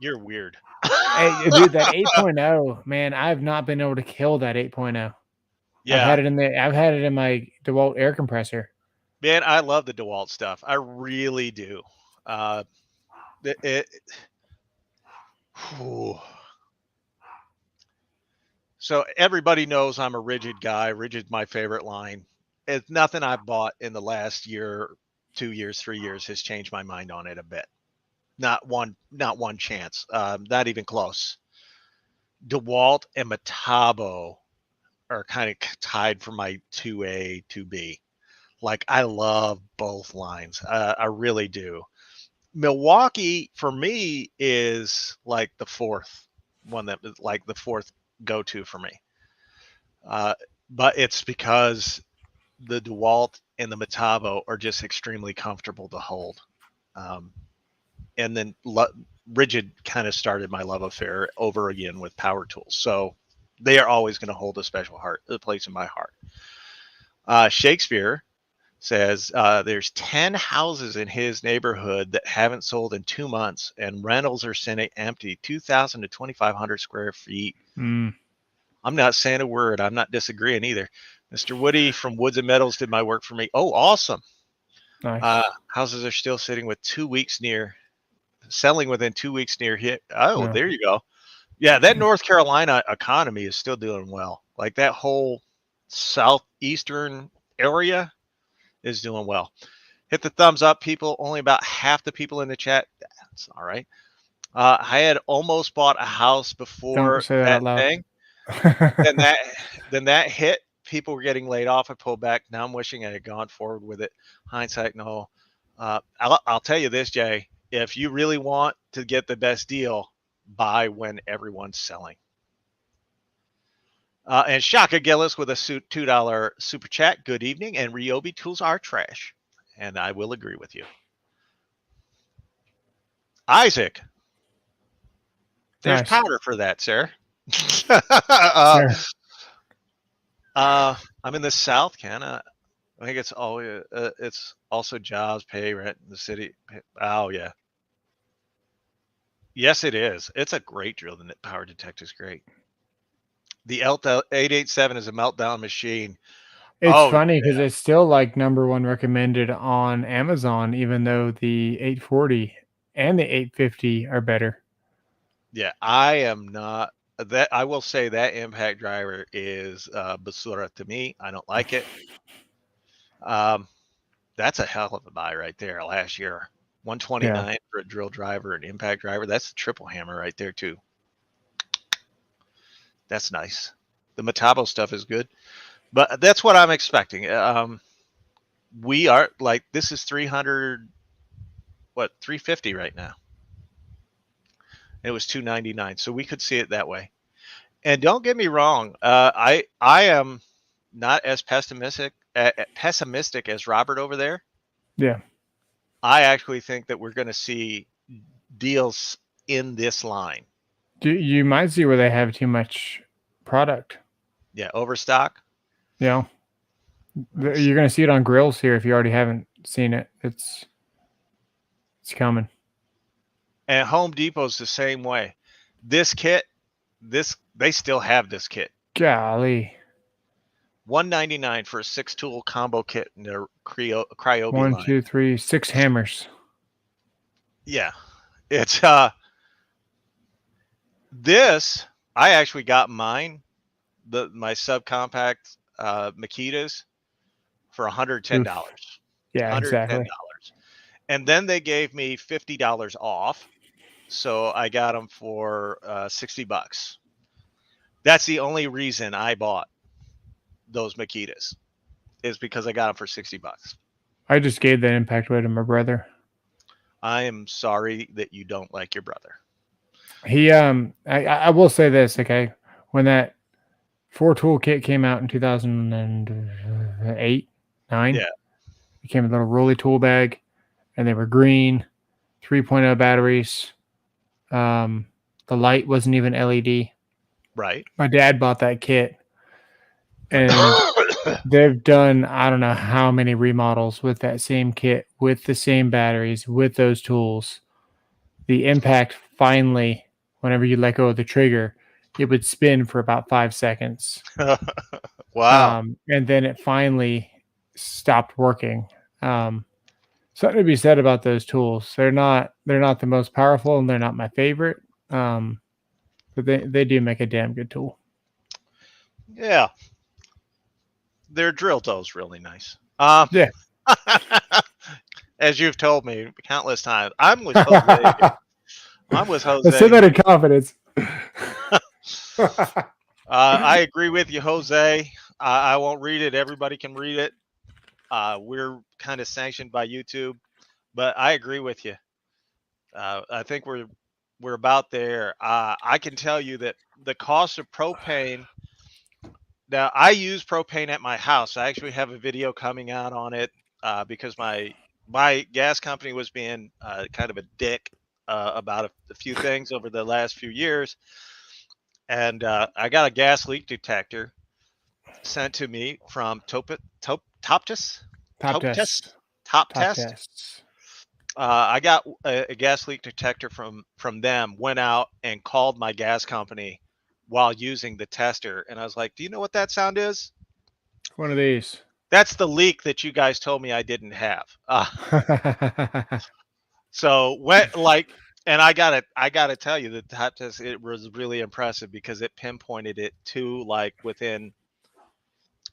You're weird. Hey, dude, that 8.0, man, I've not been able to kill that 8.0. Yeah. I've had it in my Dewalt air compressor. Man, I love the Dewalt stuff. I really do. So everybody knows I'm a Ridgid guy. Ridgid's my favorite line. It's nothing I've bought in the last year, 2 years, 3 years has changed my mind on it a bit. Not one chance. Not even close. Dewalt and Metabo are kind of tied for my 2A, 2B. Like, I love both lines. I really do. Milwaukee, for me, is like the fourth one, that like the fourth go-to for me. But it's because the Dewalt and the Metabo are just extremely comfortable to hold. And then Ridgid kind of started my love affair over again with power tools. So they are always going to hold a special place in my heart. Shakespeare, says there's 10 houses in his neighborhood that haven't sold in 2 months, and rentals are sitting empty, 2,000 to 2,500 square feet. Mm, I'm not saying a word. I'm not disagreeing either. Mr. Woody from Woods and Meadows did my work for me. Oh, awesome. nice. Houses are still sitting with 2 weeks near selling within 2 weeks near hit. Oh, Yeah. there you go. Yeah, that North Carolina economy is still doing well. Like that whole southeastern area is doing well. Hit the thumbs up, people. Only about half the people in the chat. That's all right. I had almost bought a house Don't before say that that out loud. thing. Then that hit. People were getting laid off. I pulled back. Now I'm wishing I had gone forward with it. Hindsight, no. I'll tell you this, Jay. If you really want to get the best deal, buy when everyone's selling. And Shaka Gillis with a $2 super chat. Good evening. And Ryobi tools are trash. And I will agree with you. Isaac, there's Nice. powder for that, sir. Sure. I'm in the South, Canada. I think it's always it's also jobs, pay, rent in the city. Oh yeah, yes it is. It's a great drill. The power detector is great. The Elta 887 is a meltdown machine. It's Oh funny because yeah, it's still like #1 recommended on Amazon, even though the 840 and the 850 are better. yeah. I am not that. I will say that impact driver is basura to me. I don't like it. That's a hell of a buy right there. Last year, Yeah. 129 for a drill driver and impact driver. That's a triple hammer right there too. That's nice. The Metabo stuff is good, but that's what I'm expecting. We are like this is 300, 350 right now. It was 299, so we could see it that way. And don't get me wrong, I am not as pessimistic as Robert over there. Yeah. I actually think that we're going to see deals in this line. You might see where they have too much product. Yeah, overstock. Yeah. You're going to see it on grills here if you already haven't seen it. It's coming. And Home Depot's the same way. This kit, they still have this kit. Golly. $199 for a 6-tool combo kit in their Ryobi 1, line. 2, 3, 6 hammers. Yeah, it's this. I actually got mine, my subcompact Makitas for $110. Yeah, exactly. $110, and then they gave me $50 off, so I got them for $60. That's the only reason I bought those Makitas, is because I got them for $60. I just gave that impact away to my brother. I am sorry that you don't like your brother. He I will say this, okay, when that 4-tool kit came out in 2008, 9, Yeah, it came with a little rolly tool bag, and they were green, 3.0 batteries. The light wasn't even LED. right. My dad bought that kit, and they've done I don't know how many remodels with that same kit, with the same batteries, with those tools. The impact finally, whenever you let go of the trigger, it would spin for about 5 seconds. Wow. And then it finally stopped working. Something to be said about those tools. They're not the most powerful, and they're not my favorite. But they do make a damn good tool. Yeah. Their drill tool's really nice. Yeah. As you've told me countless times, I'm with Jose. I said that in confidence. I agree with you, Jose. I won't read it. Everybody can read it. We're kind of sanctioned by YouTube, but I agree with you. I think we're about there. I can tell you that the cost of propane. Now, I use propane at my house. I actually have a video coming out on it because my gas company was being kind of a dick about a few things over the last few years. And I got a gas leak detector sent to me from Toptus. Top Toke tests. test? Top Top test? tests. I got a gas leak detector from them, went out and called my gas company while using the tester. And I was like, do you know what that sound is? One of these. That's the leak that you guys told me I didn't have. So when and I gotta tell you, the top test, it was really impressive because it pinpointed it to like within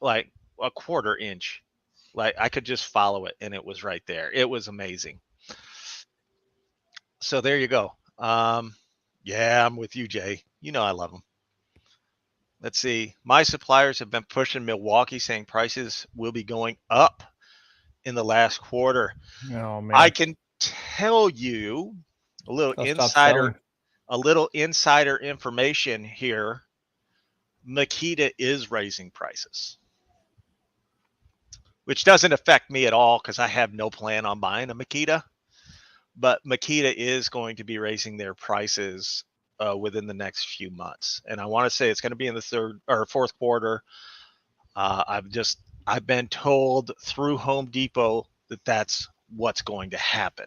like a quarter inch. Like I could just follow it and it was right there. It was amazing. So there you go. Yeah, I'm with you, Jay. You know I love them. Let's see. My suppliers have been pushing Milwaukee, saying prices will be going up in the last quarter. Oh man. I can tell you a little They'll stop selling. insider information here. Makita is raising prices, which doesn't affect me at all because I have no plan on buying a Makita. But Makita is going to be raising their prices within the next few months, and I want to say it's going to be in the third or fourth quarter. I've been told through Home Depot that that's what's going to happen.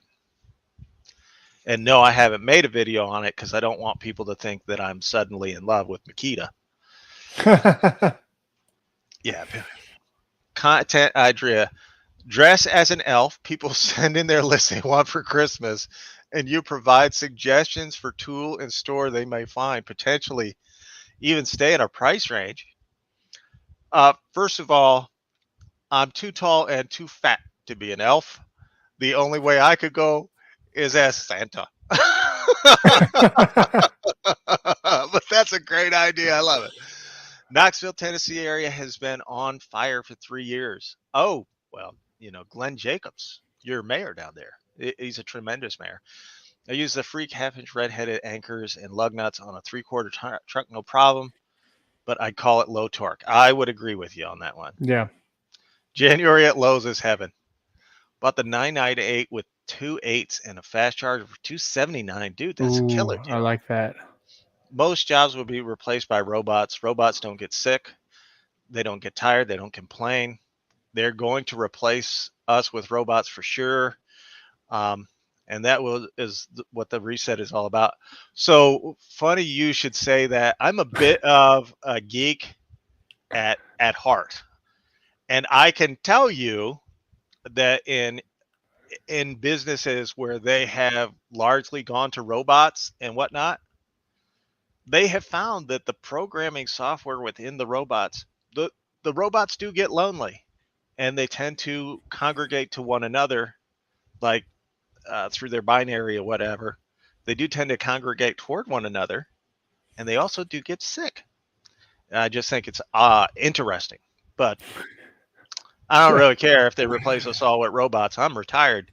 And no, I haven't made a video on it because I don't want people to think that I'm suddenly in love with Makita. Yeah. Content idea. Dress as an elf. People send in their list they want for Christmas, and you provide suggestions for tool and store they may find, potentially even stay in a price range. First of all, I'm too tall and too fat to be an elf. The only way I could go is as Santa. But that's a great idea. I love it. Knoxville, Tennessee area has been on fire for 3 years. Oh, well, Glenn Jacobs, your mayor down there. He's a tremendous mayor. I use the freak half-inch red-headed anchors and lug nuts on a 3/4 truck, no problem, but I'd call it low torque. I would agree with you on that one. Yeah. January at Lowe's is heaven. Bought the 998 with 2 8s and a fast charger for $279. Dude, that's a killer deal. I like that. Most jobs will be replaced by robots. Robots don't get sick. They don't get tired. They don't complain. They're going to replace us with robots for sure. And that is what the reset is all about. So funny you should say that. I'm a bit of a geek at heart. And I can tell you that in businesses where they have largely gone to robots and whatnot, they have found that the programming software within the robots, the robots do get lonely, and they tend to congregate to one another, like through their binary or whatever. They do tend to congregate toward one another, and they also do get sick. And I just think it's interesting, but I don't really care if they replace us all with robots. I'm retired.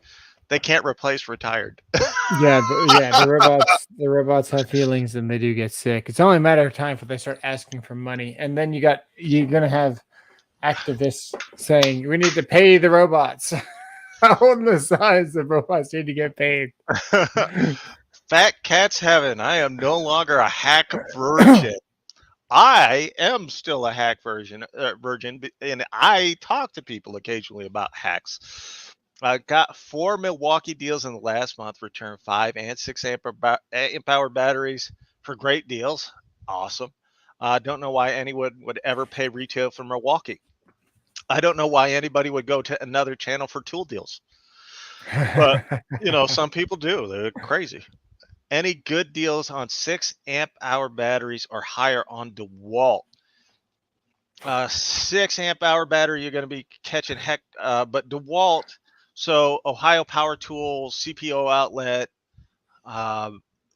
They can't replace retired. The robots have feelings and they do get sick. It's only a matter of time before they start asking for money, and then you're gonna have activists saying we need to pay the robots. On the sides, the robots need to get paid. Fat Cat's Heaven. I am no longer a hack virgin. I am still a hack virgin, and I talk to people occasionally about hacks. I got 4 Milwaukee deals in the last month, returned 5 and 6 amp hour batteries for great deals. Awesome. I don't know why anyone would ever pay retail for Milwaukee. I don't know why anybody would go to another channel for tool deals. But, some people do. They're crazy. Any good deals on 6 amp hour batteries or higher on Dewalt? 6 amp hour battery, you're going to be catching heck. But Dewalt, so Ohio Power Tools, CPO outlet,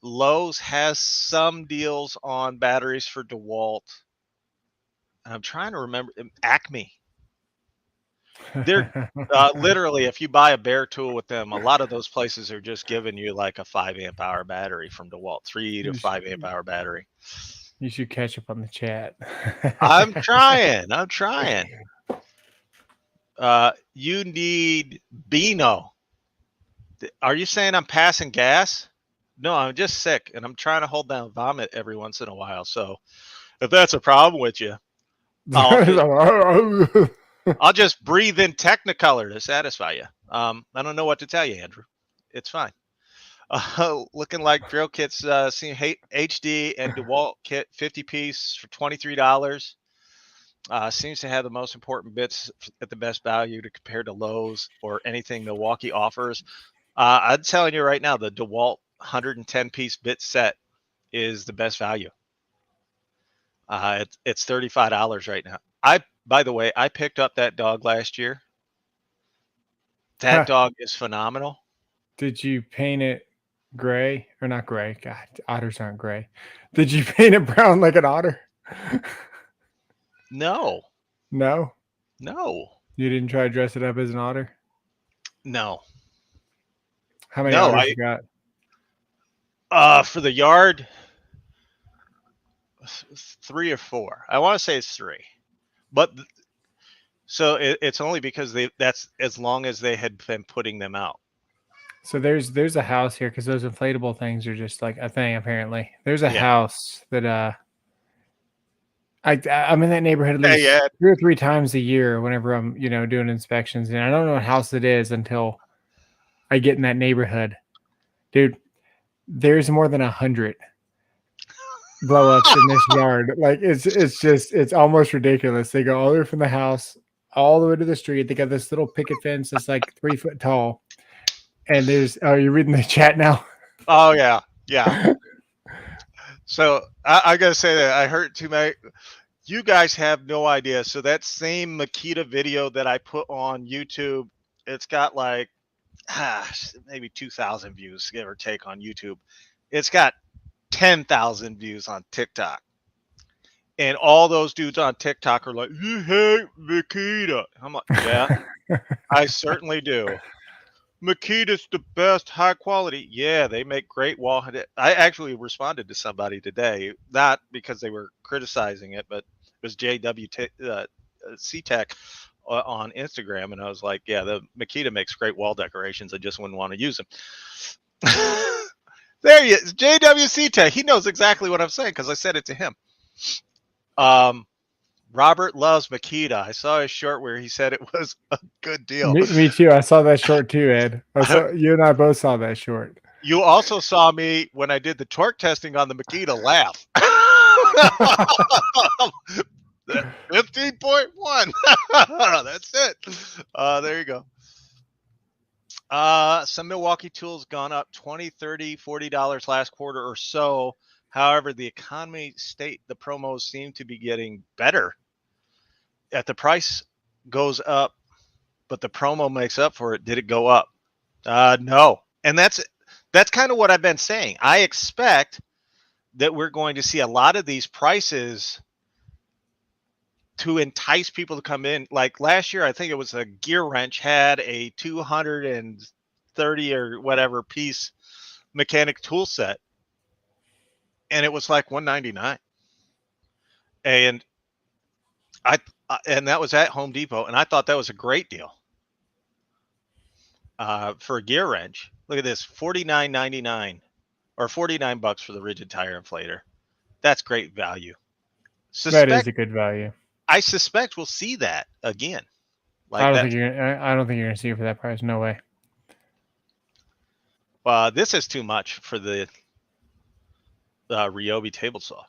Lowe's has some deals on batteries for Dewalt. I'm trying to remember. Acme. They're literally, if you buy a bare tool with them, a lot of those places are just giving you like a 5 amp hour battery from Dewalt, 3 to 5 amp hour battery. You should catch up on the chat. I'm trying. You need Beano. Are you saying I'm passing gas? No, I'm just sick and I'm trying to hold down vomit every once in a while. So if that's a problem with you, I'll just breathe in Technicolor to satisfy you. I don't know what to tell you, Andrew. It's fine. Looking like drill kits, seeing HD and Dewalt kit 50 piece for $23. Seems to have the most important bits at the best value to compare to Lowe's or anything Milwaukee offers. I'm telling you right now, the Dewalt 110 piece bit set is the best value. It's $35 right now. By the way, I picked up that dog last year. That dog is phenomenal. Did you paint it gray or not gray? God, otters aren't gray. Did you paint it brown like an otter? No. No. You didn't try to dress it up as an otter? No. How many otters you got? For the yard, 3 or 4. I want to say it's 3, but so it's only because that's as long as they had been putting them out. So there's a house here because those inflatable things are just like a thing. Apparently, there's a house that I'm in that neighborhood at least 3 or 3 times a year whenever I'm doing inspections, and I don't know what house it is until I get in that neighborhood. Dude, there's more than 100 blow ups in this yard. Like it's almost ridiculous. They go all the way from the house all the way to the street. They got this little picket fence that's like 3 foot tall. And you're reading the chat now? Oh yeah. So I gotta say that I heard too many. You guys have no idea. So that same Makita video that I put on YouTube, it's got like maybe 2,000 views, give or take, on YouTube. It's got 10,000 views on TikTok. And all those dudes on TikTok are like, "You hate Makita." I'm like, yeah, I certainly do. Makita's the best, high quality. Yeah, they make great wall. I actually responded to somebody today, not because they were criticizing it, but it was JWC on Instagram, and I was like, yeah, the Makita makes great wall decorations. I just wouldn't want to use them. There he is, JWC Tech. He knows exactly what I'm saying because I said it to him. Robert loves Makita. I saw his short where he said it was a good deal. Me too. I saw that short too, Ed. You and I both saw that short. You also saw me when I did the torque testing on the Makita laugh. 15.1. That's it. There you go. Some Milwaukee tools gone up $20, $30, $40 last quarter or so. However, the economy state the promos seem to be getting better. At the price goes up, but the promo makes up for it. Did it go up? No. And that's kind of what I've been saying. I expect that we're going to see a lot of these prices to entice people to come in. Like last year, I think it was a gear wrench had a 230 or whatever piece mechanic tool set, and it was like $199. And and that was at Home Depot, and I thought that was a great deal for a gear wrench. Look at this, $49.99 or $49 for the Ridgid tire inflator. That's great value. That is a good value. I suspect we'll see that again. Like I don't think you're going to see it for that price. No way. This is too much for the Ryobi table saw.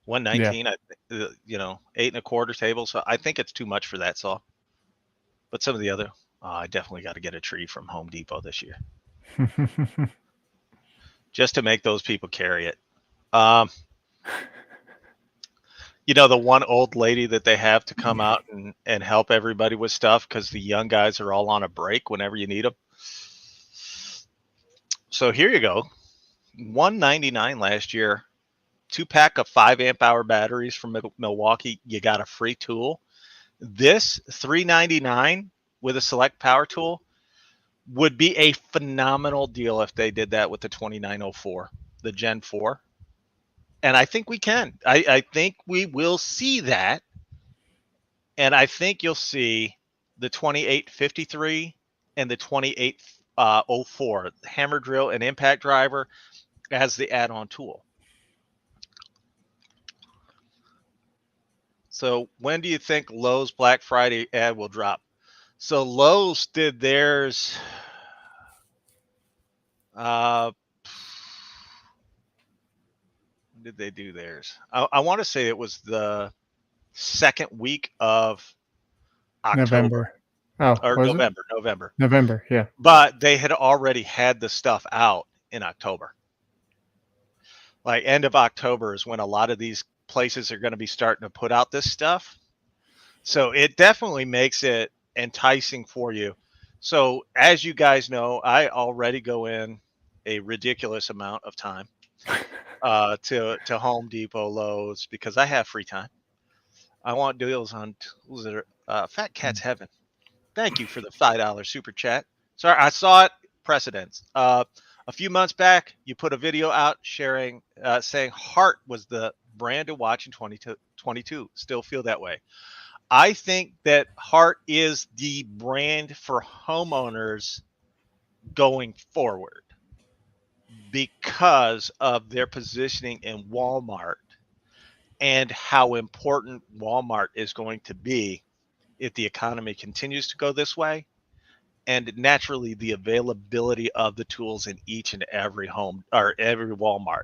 119, yeah. 8.25 table saw. I think it's too much for that saw. But some of the other, I definitely got to get a tree from Home Depot this year, just to make those people carry it. The one old lady that they have to come out and help everybody with stuff because the young guys are all on a break whenever you need them. So here you go. $199 last year. 2-pack of 5 amp hour batteries from Milwaukee. You got a free tool. This $399 with a select power tool would be a phenomenal deal if they did that with the 2904, the Gen 4. And I think we can. I think we will see that. And I think you'll see the 2853 and the 2804, hammer drill and impact driver, as the add-on tool. So when do you think Lowe's Black Friday ad will drop? So Lowe's did theirs. Uh, when did they do theirs? I want to say it was the second week of October November. Oh, or was it? November. November, yeah. But they had already had the stuff out in October. Like end of October is when a lot of these places are going to be starting to put out this stuff. So it definitely makes it enticing for you. So as you guys know, I already go in a ridiculous amount of time to Home Depot, Lowe's, because I have free time. I want deals on tools that are Fat Cat's Heaven. Thank you for the $5 super chat. Sorry, I saw it. Precedence. A few months back, you put a video out sharing, saying Heart was the brand to watch in 2022. Still feel that way. I think that Heart is the brand for homeowners going forward because of their positioning in Walmart and how important Walmart is going to be if the economy continues to go this way, and naturally the availability of the tools in each and every home or every Walmart.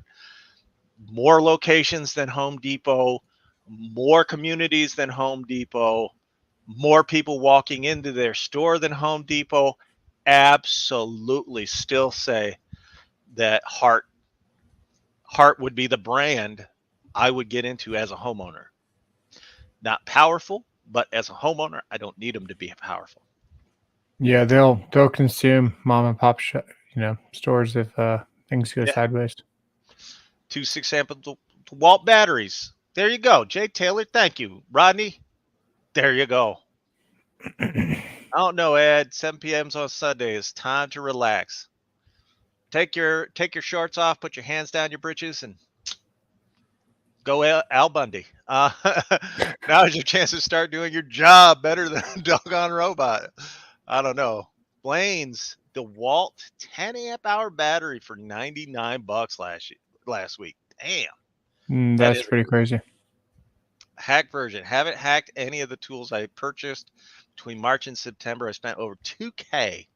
More locations than Home Depot, more communities than Home Depot, more people walking into their store than Home Depot. Absolutely still say that Heart would be the brand I would get into as a homeowner. Not powerful, but as a homeowner, I don't need them to be powerful. Yeah, they'll consume mom and pop stores if things go sideways. 2.6 amp Dewalt batteries. There you go. Jay Taylor, thank you. Rodney, there you go. I don't know, Ed. 7 p.m.'s on Sunday. It's time to relax. Take your shorts off, put your hands down your britches, and go Al Bundy. Now is your chance to start doing your job better than a doggone robot. I don't know. Blaine's DeWalt 10 amp hour battery for $99 last week. Damn. That's pretty crazy. Hack version. Haven't hacked any of the tools I purchased between March and September. I spent over $2,000.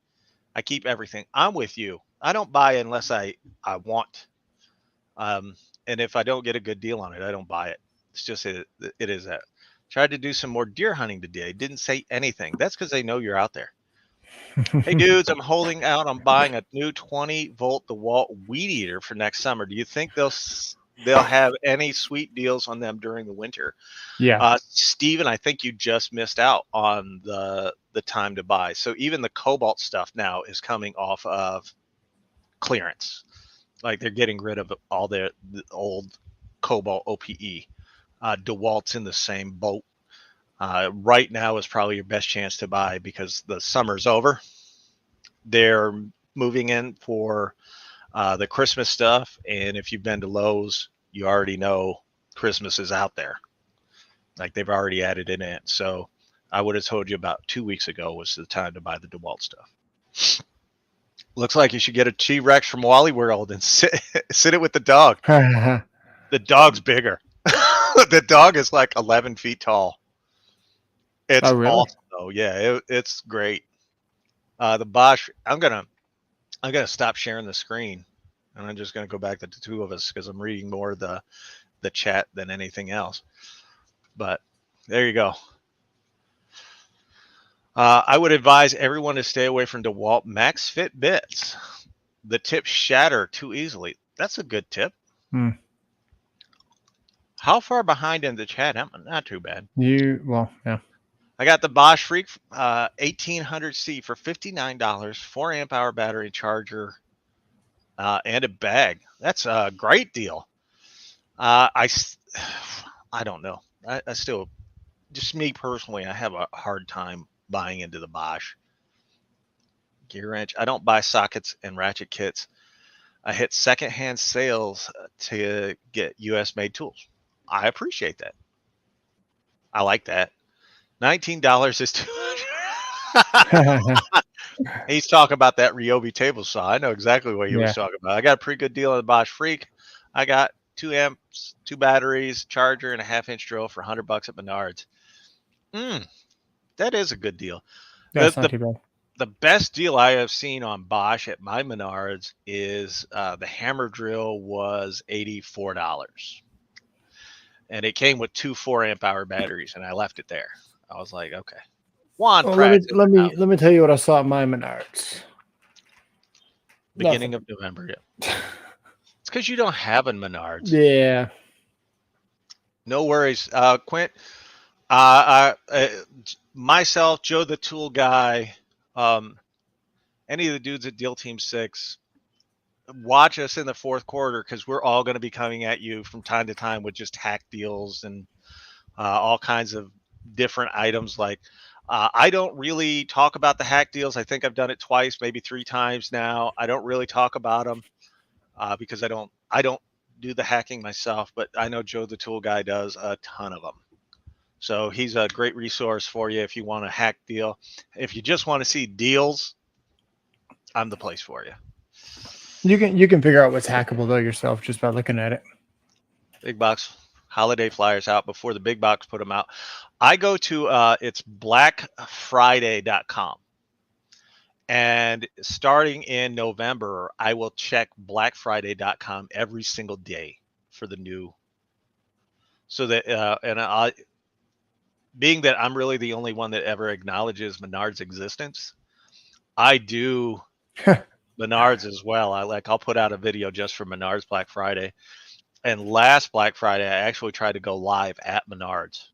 I keep everything. I'm with you. I don't buy unless I want. And if I don't get a good deal on it, I don't buy it. It's just it is that. Tried to do some more deer hunting today. Didn't say anything. That's because they know you're out there. Hey dudes, I'm holding out on buying a new 20-volt DeWalt weed eater for next summer. Do you think they'll have any sweet deals on them during the winter? Yeah. Steven, I think you just missed out on the time to buy. So even the Cobalt stuff now is coming off of clearance. Like they're getting rid of all the old Cobalt OPE. DeWalt's in the same boat. Right now is probably your best chance to buy because the summer's over. They're moving in for the Christmas stuff. And if you've been to Lowe's, you already know Christmas is out there. Like they've already added it in. So I would have told you about 2 weeks ago was the time to buy the DeWalt stuff. Looks like you should get a T-Rex from Wally World and sit it with the dog. The dog's bigger. The dog is like 11 feet tall. It's awesome though. Yeah, it's great. The Bosch. I'm gonna stop sharing the screen, and I'm just gonna go back to the two of us because I'm reading more of the chat than anything else. But there you go. I would advise everyone to stay away from DeWalt Max Fit bits. The tips shatter too easily. That's a good tip. How far behind in the chat? Not too bad. Yeah. I got the Bosch Freak 1800C for $59, 4 amp hour battery charger, and a bag. That's a great deal. I don't know. I still, just me personally, I have a hard time buying into the Bosch gear wrench. I don't buy sockets and ratchet kits. I hit secondhand sales to get US made tools. I appreciate that. I like that. $19 is too much. He's talking about that Ryobi table saw. I know exactly what he was talking about. I got a pretty good deal on the Bosch Freak. I got 2 amps, 2 batteries, charger, and a 1/2-inch drill for $100 at Menards. That is a good deal. That's not too bad. The best deal I have seen on Bosch at my Menards is the hammer drill was $84. And it came with 2 4-amp-hour batteries, and I left it there. I was like, okay. Juan, Well, let me tell you what I saw at my Menards. Beginning of November, yeah. It's because you don't have a Menards. Yeah. No worries. Quint, myself, Joe the Tool Guy, any of the dudes at Deal Team 6, watch us in the fourth quarter because we're all going to be coming at you from time to time with just hack deals and all kinds of different items. Like, I don't really talk about the hack deals. I think I've done it twice, maybe 3 times now. I don't really talk about them because I don't do the hacking myself, but I know Joe the Tool Guy does a ton of them. So he's a great resource for you if you want a hack deal. If you just want to see deals, I'm the place for you. You can figure out what's hackable though yourself just by looking at it. Big box holiday flyers out before the big box put them out. I go to it's blackfriday.com. And starting in November, I will check blackfriday.com every single day for the new. So that being that I'm really the only one that ever acknowledges Menards' existence, I do Menards as well. I'll put out a video just for Menards Black Friday. And last Black Friday, I actually tried to go live at Menards.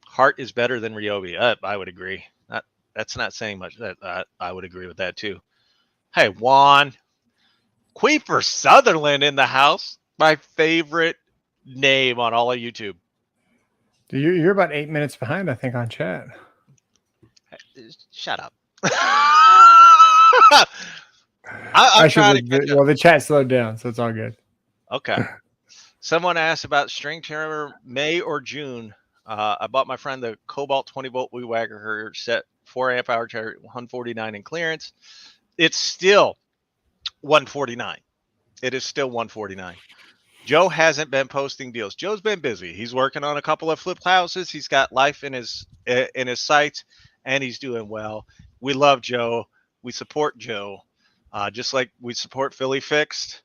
Heart is better than Ryobi. I would agree. That's not saying much. I would agree with that too. Hey, Juan, Queeper Sutherland in the house. My favorite name on all of YouTube. You're about 8 minutes behind, I think, on chat. Shut up. I'm trying to catch up. Well, the chat slowed down, so it's all good. Okay. Someone asked about string trimmer, May or June. I bought my friend the Cobalt 20-volt weed whacker set, 4-amp-hour charger, $149 in clearance. It's still $149. It is still $149. Joe hasn't been posting deals. Joe's been busy. He's working on a couple of flipped houses. He's got life in his sights, and he's doing well. We love Joe. We support Joe, just like we support Philly Fixed.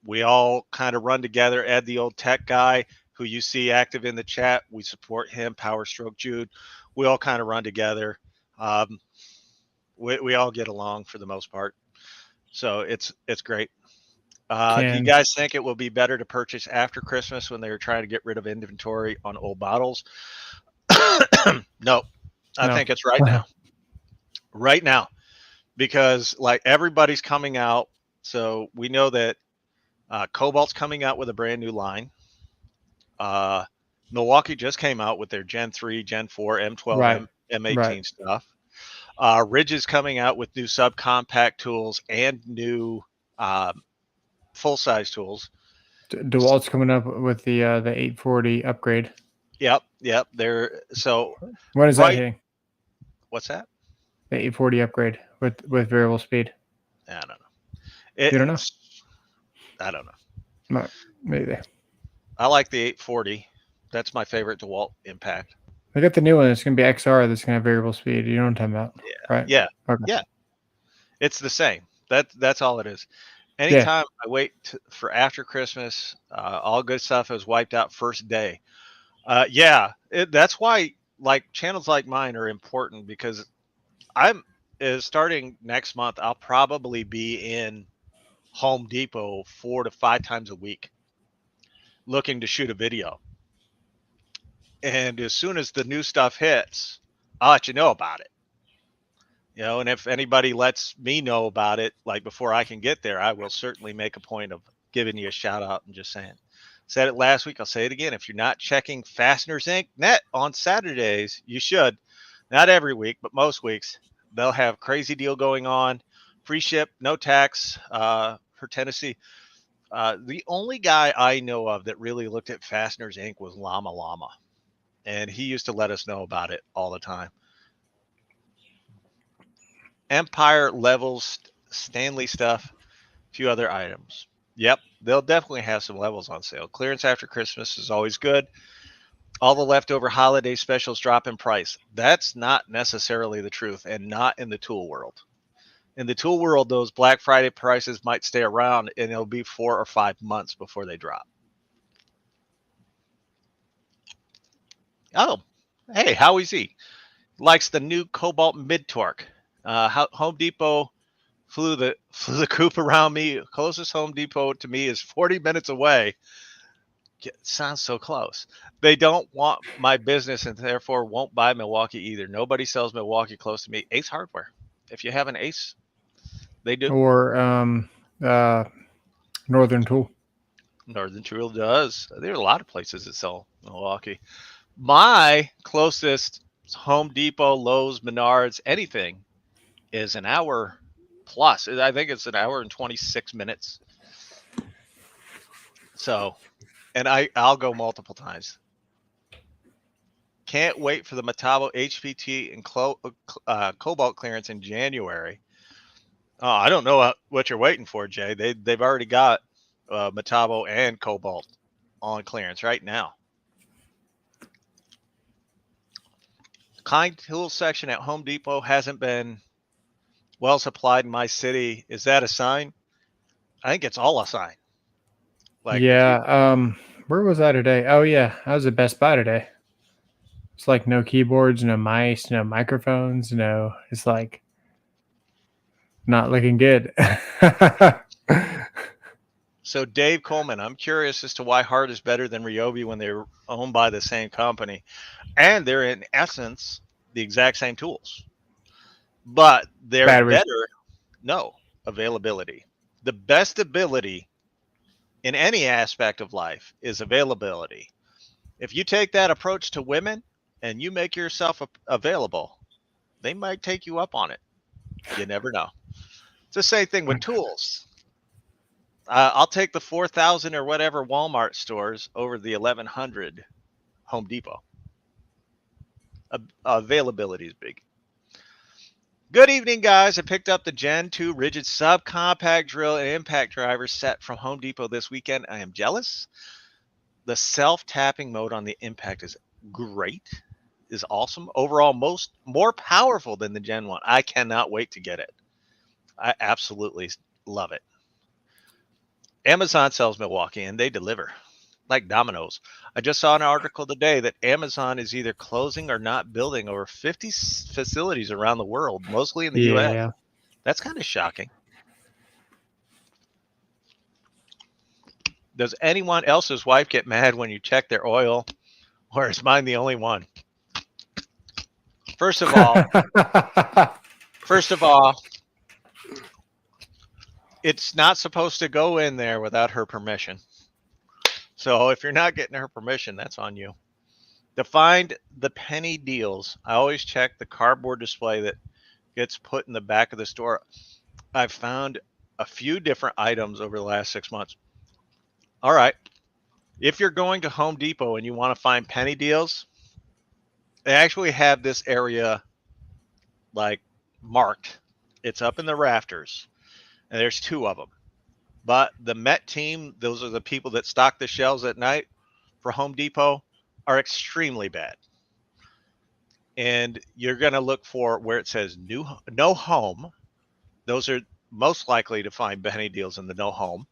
We all kind of run together. Ed, the old tech guy who you see active in the chat, we support him. Power Stroke Jude. We all kind of run together. We all get along for the most part. So it's great. Do you guys think it will be better to purchase after Christmas when they're trying to get rid of inventory on old bottles? No, I think it's right now. Right now, because like everybody's coming out. So we know that Cobalt's coming out with a brand new line. Milwaukee just came out with their Gen 3, Gen 4, M12, M18 stuff. Ridge is coming out with new subcompact tools and new full-size tools. Dewalt's coming up with the 840 upgrade. Yep. They're so. When is that hitting? What's that? The 840 upgrade with variable speed. I don't know. You don't know? I don't know. No, maybe. I like the 840. That's my favorite DeWalt Impact. I got the new one. It's going to be XR. That's going to have variable speed. You know what I'm talking about, right? Yeah. Okay. Yeah. It's the same. That's all it is. Anytime I wait for after Christmas, all good stuff is wiped out first day. That's why like channels like mine are important because starting next month, I'll probably be in Home Depot 4 to 5 times a week looking to shoot a video. And as soon as the new stuff hits, I'll let you know about it. And if anybody lets me know about it, like before I can get there, I will certainly make a point of giving you a shout out and just saying. Said it last week, I'll say it again. If you're not checking Fasteners Inc. net on Saturdays, you should. Not every week, but most weeks. They'll have crazy deal going on. Free ship, no tax for Tennessee. The only guy I know of that really looked at Fasteners Inc. was Llama Llama. And he used to let us know about it all the time. Empire levels, Stanley stuff, a few other items. Yep, they'll definitely have some levels on sale. Clearance after Christmas is always good. All the leftover holiday specials drop in price. That's not necessarily the truth, and not in the tool world. In the tool world, those Black Friday prices might stay around, and it'll be 4 or 5 months before they drop. Oh, hey, how is he? Likes the new Cobalt Mid Torque. Home Depot flew the coop around me. Closest Home Depot to me is 40 minutes away. Sounds so close. They don't want my business and therefore won't buy Milwaukee either. Nobody sells Milwaukee close to me. Ace Hardware. If you have an Ace, they do. Or Northern Tool. Northern Tool does. There are a lot of places that sell Milwaukee. My closest Home Depot, Lowe's, Menards, anything is an hour plus. I think it's an hour and 26 minutes. So, and I'll go multiple times. Can't wait for the Metabo HPT and Cobalt clearance in January. Oh, I don't know what you're waiting for, Jay. They've already got Metabo and Cobalt on clearance right now. Kind tool section at Home Depot hasn't been well supplied in my city. Is that a sign? I think it's all a sign. Like, yeah. Where was I today? Oh yeah, I was at Best Buy today. It's like no keyboards, no mice, no microphones, no. It's like not looking good. So Dave Coleman, I'm curious as to why Hart is better than Ryobi when they're owned by the same company, and they're in essence the exact same tools, but they're better. No, availability. The best ability in any aspect of life is availability. If you take that approach to women and you make yourself available, they might take you up on it. You never know. It's the same thing with tools. I'll take the 4,000 or whatever Walmart stores over the 1,100 Home Depot. Availability is big. Good evening, guys. I picked up the Gen 2 Ridgid subcompact drill and impact driver set from Home Depot this weekend. I am jealous. The self-tapping mode on the impact is great, is awesome. Overall, more powerful than the Gen 1. I cannot wait to get it. I absolutely love it. Amazon sells Milwaukee, and they deliver like dominoes. I just saw an article today that Amazon is either closing or not building over 50 facilities around the world, mostly in the U.S. That's kind of shocking. Does anyone else's wife get mad when you check their oil, or is mine the only one? First of all, it's not supposed to go in there without her permission. So if you're not getting her permission, that's on you. To find the penny deals, I always check the cardboard display that gets put in the back of the store. I've found a few different items over the last 6 months. All right. If you're going to Home Depot and you want to find penny deals, they actually have this area like marked. It's up in the rafters, and there's 2 of them. But the Met team, those are the people that stock the shelves at night for Home Depot, are extremely bad. And you're going to look for where it says no home. Those are most likely to find penny deals in the no home.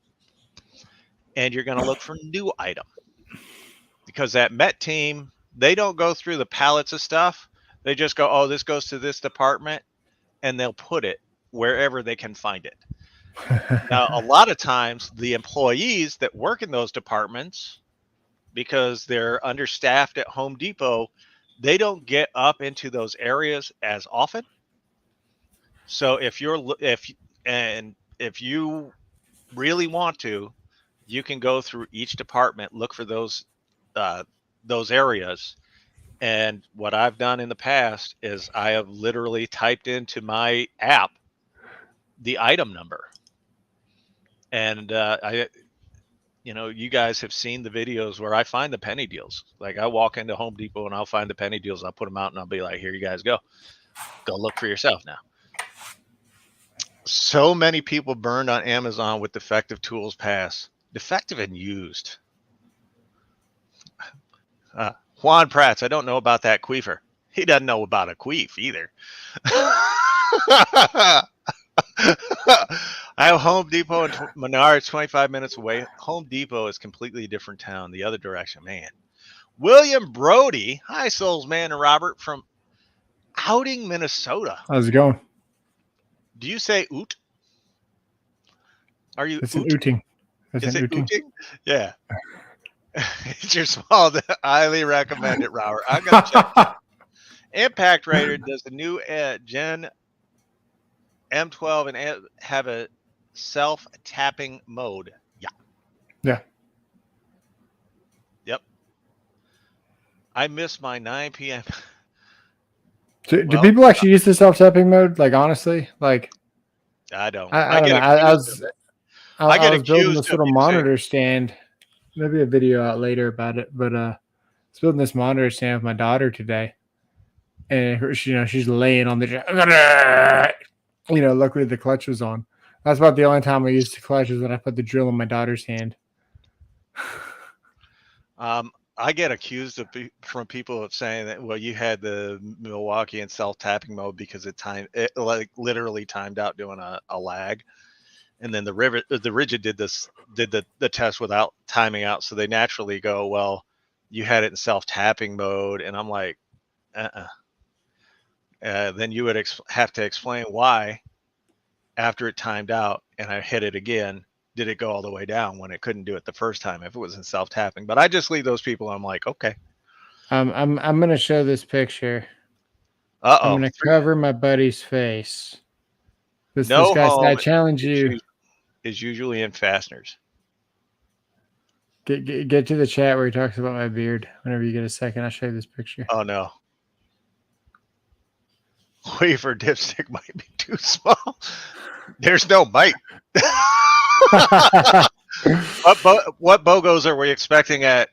And you're going to look for new item. Because that Met team, they don't go through the pallets of stuff. They just go, oh, this goes to this department, and they'll put it wherever they can find it. Now, a lot of times, the employees that work in those departments, because they're understaffed at Home Depot, they don't get up into those areas as often. So if you really want to, you can go through each department, look for those areas. And what I've done in the past is I have literally typed into my app the item number. And you guys have seen the videos where I find the penny deals. Like I walk into Home Depot and I'll find the penny deals. I'll put them out and I'll be like, here you guys go. Go look for yourself now. So many people burned on Amazon with defective tools pass. Defective and used. Juan Prats, I don't know about that queefer. He doesn't know about a queef either. I have Home Depot and Menards 25 minutes away. Home Depot is completely different town, the other direction, man. William Brody, hi, Souls Man and Robert from Outing, Minnesota. How's it going? Do you say oot? Are you It's an oot? ooting. It's Is an it ooting. ooting? Yeah. It's your small. Highly recommend it, Robert. I'm gonna check. Impact Raider does the new Gen M12 and have a self-tapping mode. Yeah. Yeah. Yep. I miss my 9 p.m. Do people actually use the self-tapping mode? Like, honestly, like, I don't. I don't know. I was building this little monitor stand. Maybe a video out later about it, but I was building this monitor stand with my daughter today, and her, she's laying on the, luckily the clutch was on. That's about the only time I used the clutch is when I put the drill in my daughter's hand. I get accused from people of saying that, well, you had the Milwaukee in self-tapping mode because it like literally timed out doing a lag. And then the Ridgid did the test without timing out. So they naturally go, well, you had it in self-tapping mode. And I'm like, then you would have to explain why after it timed out and I hit it again, did it go all the way down when it couldn't do it the first time if it was in self-tapping. But I just leave those people. I'm like, okay. I'm going to show this picture. Uh-oh. I'm going to cover my buddy's face. This guy said, I challenge you. Is usually in fasteners. Get to the chat where he talks about my beard. Whenever you get a second, I'll show you this picture. Oh, no. Wafer dipstick might be too small. There's no bite. What BOGOs are we expecting at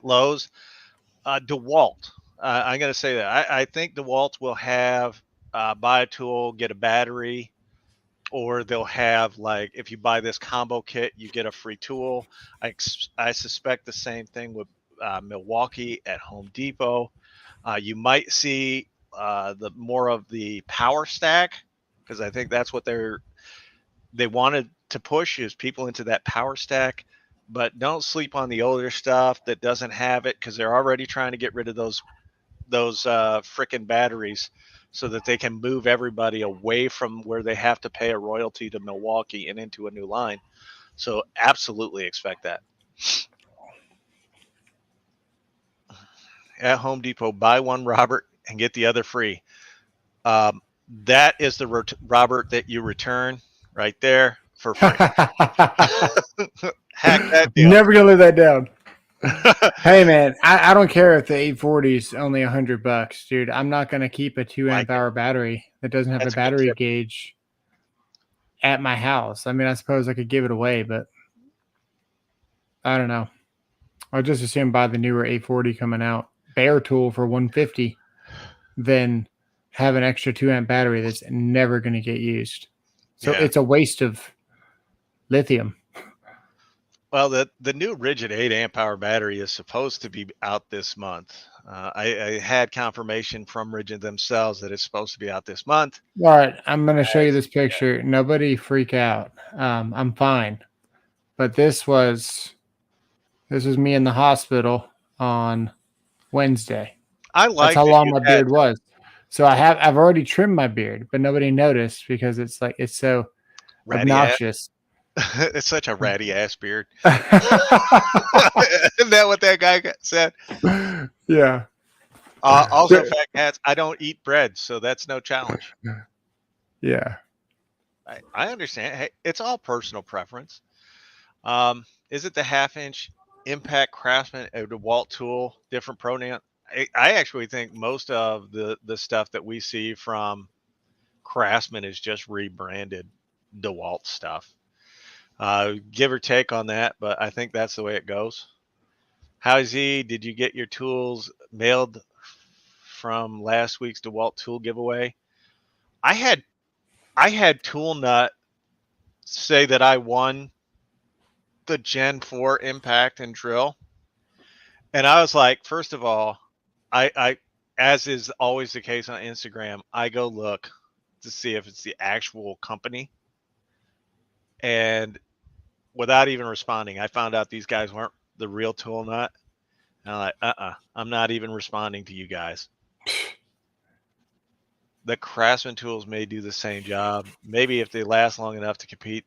Lowe's? Dewalt. I'm going to say that. I think Dewalt will have buy a tool, get a battery, or they'll have, like, if you buy this combo kit, you get a free tool. I suspect the same thing with Milwaukee at Home Depot. You might see the more of the power stack, because I think that's what they wanted to push, is people into that power stack. But don't sleep on the older stuff that doesn't have it, because they're already trying to get rid of those frickin' batteries so that they can move everybody away from where they have to pay a royalty to Milwaukee and into a new line. So absolutely expect that. At Home Depot, buy one, Robert, and get the other free. That is the Robert that you return right there for free. Hack that deal. Never gonna live that down. Hey man, I don't care if the 840 is only $100, dude. I'm not gonna keep a 2 amp hour battery that doesn't have a battery gauge at my house. I mean, I suppose I could give it away, but I don't know. I'll just assume buy the newer 840 coming out, bare tool for $150, then have an extra 2 amp battery that's never gonna get used. So it's a waste of lithium. Well, the new Ridgid 8 amp hour battery is supposed to be out this month. I had confirmation from Ridgid themselves that it's supposed to be out this month. All right, I'm going to show you this picture. Nobody freak out. I'm fine. But this was me in the hospital on Wednesday. That's how long my beard was. So I've already trimmed my beard, but nobody noticed because it's so obnoxious. It's such a ratty ass beard. Isn't that what that guy said? Yeah. Also, fat cats, I don't eat bread, so that's no challenge. Yeah. I understand. Hey, it's all personal preference. Is it the 1/2-inch Impact Craftsman, a Dewalt tool, different pronoun? I actually think most of the stuff that we see from Craftsman is just rebranded Dewalt stuff. Give or take on that, but I think that's the way it goes. How's he? Did you get your tools mailed from last week's Dewalt tool giveaway? I had I had Tool Nut say that I won the Gen 4 impact and drill. And I was like, first of all, I as is always the case on Instagram, I go look to see if it's the actual company. And without even responding, I found out these guys weren't the real Tool Nut. And I'm like, I'm not even responding to you guys. The Craftsman tools may do the same job. Maybe if they last long enough to complete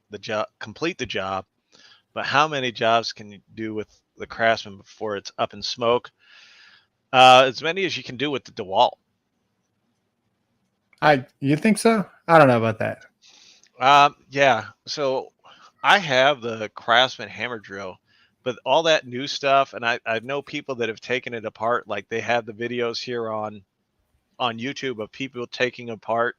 the job. But how many jobs can you do with the Craftsman before it's up in smoke? As many as you can do with the Dewalt. You think so? I don't know about that. Yeah. So I have the Craftsman hammer drill, but all that new stuff, and I know people that have taken it apart. Like they have the videos here on YouTube of people taking apart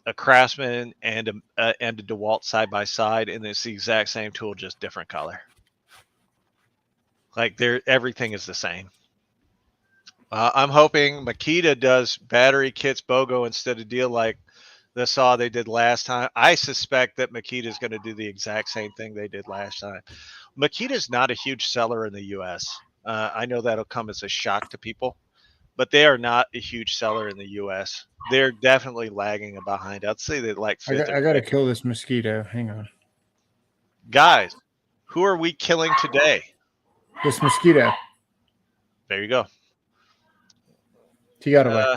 a Craftsman and a Dewalt side by side, and it's the exact same tool, just different color. Like everything is the same. I'm hoping Makita does battery kits BOGO instead of deal like the saw they did last time. I suspect that Makita is going to do the exact same thing they did last time. Makita is not a huge seller in the U.S. I know that'll come as a shock to people, but they are not a huge seller in the U.S. They're definitely lagging behind. I'd say they're like fifth. I got to kill this mosquito. Hang on. Guys, who are we killing today? This mosquito. There you go. He got away.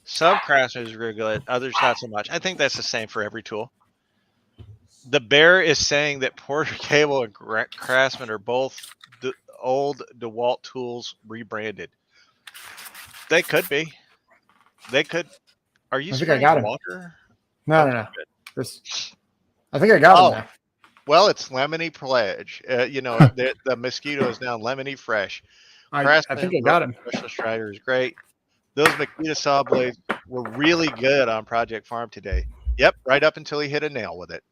Some Craftsman is really good, others not so much. I think that's the same for every tool. The Bear is saying that Porter Cable and Craftsman are both the old DeWalt tools rebranded. They could be. They could. Are you spraying water? No. I think I got him now. Well, it's Lemony Pledge. The mosquito is now Lemony Fresh. I think I got him. Special Strider is great. Those Makita saw blades were really good on Project Farm today. Yep, right up until he hit a nail with it.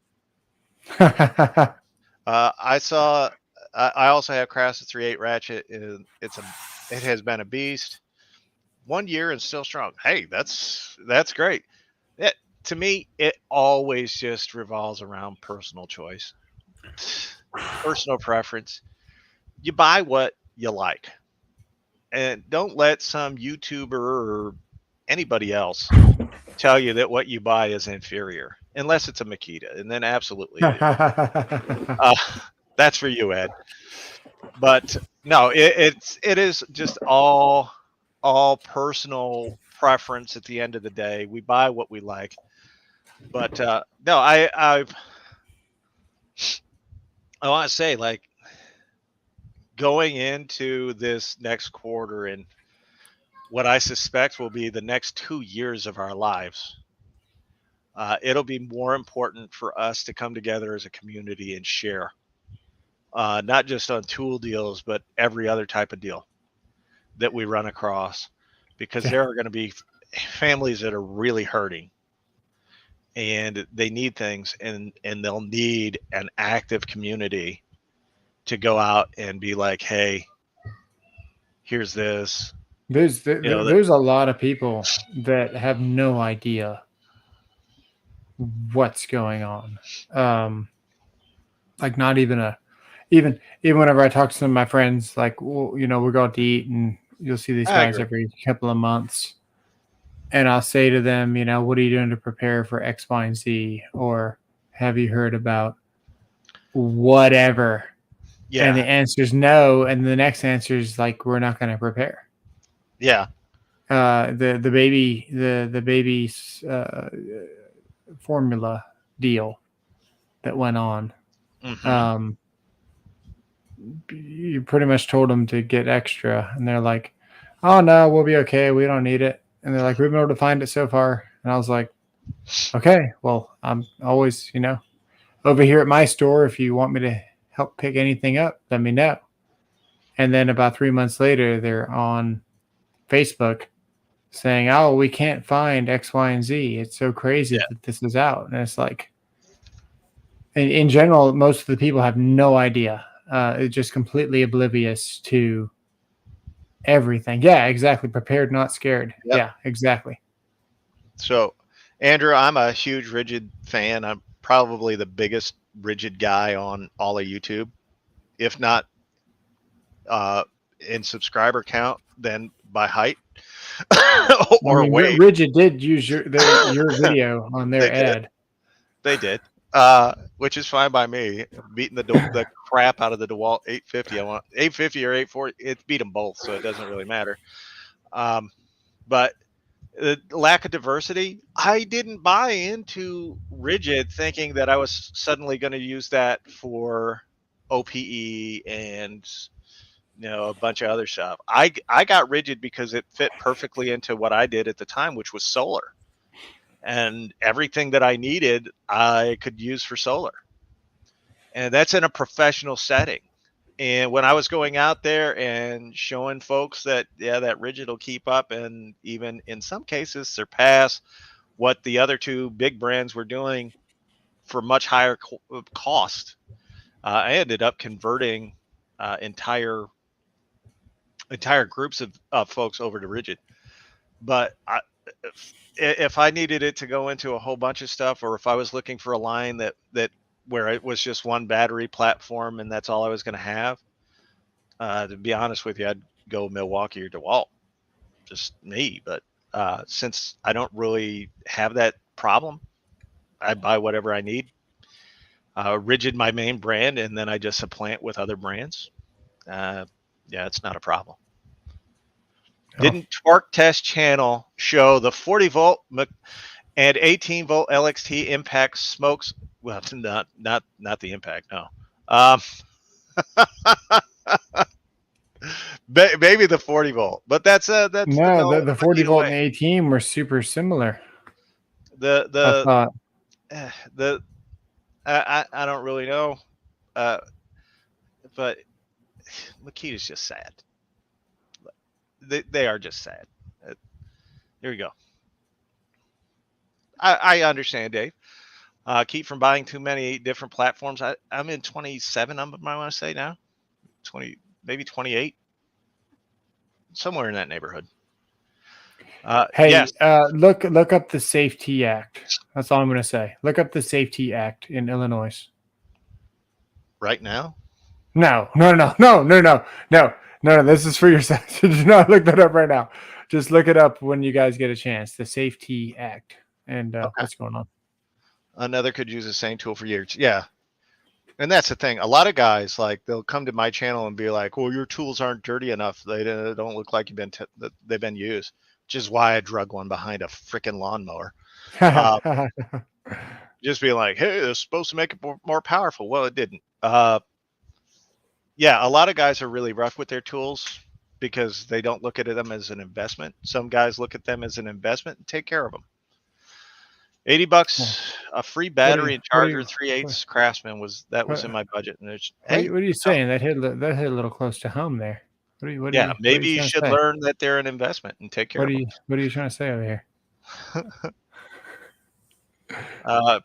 I also have Craftsman 3.8 ratchet. It has been a beast. 1 year and still strong. Hey, that's great. To me, it always just revolves around personal choice, personal preference. You buy what you like. And don't let some YouTuber or anybody else tell you that what you buy is inferior, unless it's a Makita, and then absolutely that's for you, Ed. But no, it is just all personal preference. At the end of the day, we buy what we like. But no, I want to say, like, going into this next quarter and what I suspect will be the next 2 years of our lives, it'll be more important for us to come together as a community and share, not just on tool deals, but every other type of deal that we run across, because there are going to be families that are really hurting and they need things, and they'll need an active community to go out and be like, hey, here's this. There's a lot of people that have no idea what's going on. Like not even even whenever I talk to some of my friends, like, well, we're going to eat and you'll see these guys every couple of months. And I'll say to them, what are you doing to prepare for X, Y, and Z? Or have you heard about whatever? Yeah. And the answer is no. And the next answer is like, we're not going to prepare. Yeah. The baby's formula deal that went on. Mm-hmm. You pretty much told them to get extra, and they're like, oh no, we'll be okay. We don't need it. And they're like, we've been able to find it so far. And I was like, okay, well, I'm always, over here at my store. If you want me to help pick anything up, let me know. And then about 3 months later, they're on Facebook saying, oh, we can't find X, Y, and Z. It's so crazy that this is out. And it's like, in general, most of the people have no idea. It's just completely oblivious to everything. Yeah, exactly. Prepared, not scared. Yep. Yeah, exactly. So, Andrew, I'm a huge Ridgid fan. I'm probably the biggest Ridgid guy on all of YouTube, if not uh, in subscriber count, then by height I or mean, weight. Ridgid did use your video on their They did. ad. They did. Which is fine by me. Beating the crap out of the Dewalt 850. I want 850 or 840. It beat them both, so it doesn't really matter. But the lack of diversity, I didn't buy into Ridgid thinking that I was suddenly going to use that for OPE and a bunch of other stuff. I got Ridgid because it fit perfectly into what I did at the time, which was solar. And everything that I needed, I could use for solar. And that's in a professional setting. And when I was going out there and showing folks that, yeah, that Ridgid will keep up and even in some cases surpass what the other two big brands were doing for much higher cost, I ended up converting entire groups of folks over to Ridgid. But if I needed it to go into a whole bunch of stuff, or if I was looking for a line that where it was just one battery platform and that's all I was going to have, to be honest with you, I'd go Milwaukee or Dewalt. Just me. But since I don't really have that problem, I buy whatever I need. Ridgid, my main brand, and then I just supplant with other brands. Yeah, it's not a problem. Oh. Didn't Torque Test Channel show the 40 volt and 18 volt LXT impact smokes? Well, not the impact. No. Maybe the 40 volt, but that's no, the 40 volt and the 18 were super similar. I don't really know, but Makita's just sad. They are just sad. Here we go. I understand, Dave. Keep from buying too many different platforms. I'm in 27. I want to say now, 20, maybe 28, somewhere in that neighborhood. Hey, yes. Look up the Safety Act. That's all I'm going to say. Look up the Safety Act in Illinois. Right now? No. This is for yourself. Do not look that up right now. Just look it up when you guys get a chance. The Safety Act and okay. What's going on. Another could use the same tool for years. Yeah. And that's the thing. A lot of guys, like, they'll come to my channel and be like, well, your tools aren't dirty enough. They don't look like they've been used, which is why I drug one behind a freaking lawnmower. Just being like, hey, it's supposed to make it more powerful. Well, it didn't. Yeah, a lot of guys are really rough with their tools because they don't look at them as an investment. Some guys look at them as an investment and take care of them. $80, a free battery and charger, 3/8 Craftsman was in my budget. And hey, what are you saying? That hit a little close to home there. Maybe you should learn that they're an investment and take care of them. What are you trying to say over here?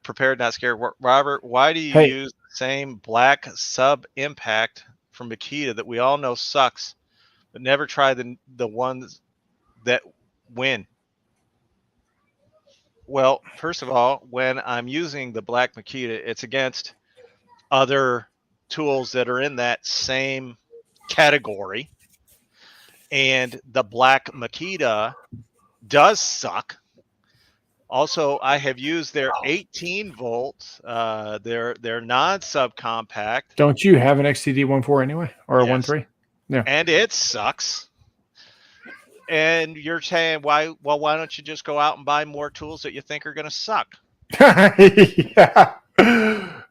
Prepared, not scared. Robert, why do you use the same black sub impact from Makita that we all know sucks, but never try the ones that win? Well, first of all, when I'm using the black Makita, it's against other tools that are in that same category. And the black Makita does suck. Also, I have used their 18 volt, their non-subcompact. Don't you have an XTD 1.4 anyway, or a 1.3? Yeah. And it sucks. And you're saying, why don't you just go out and buy more tools that you think are going to suck? Yeah,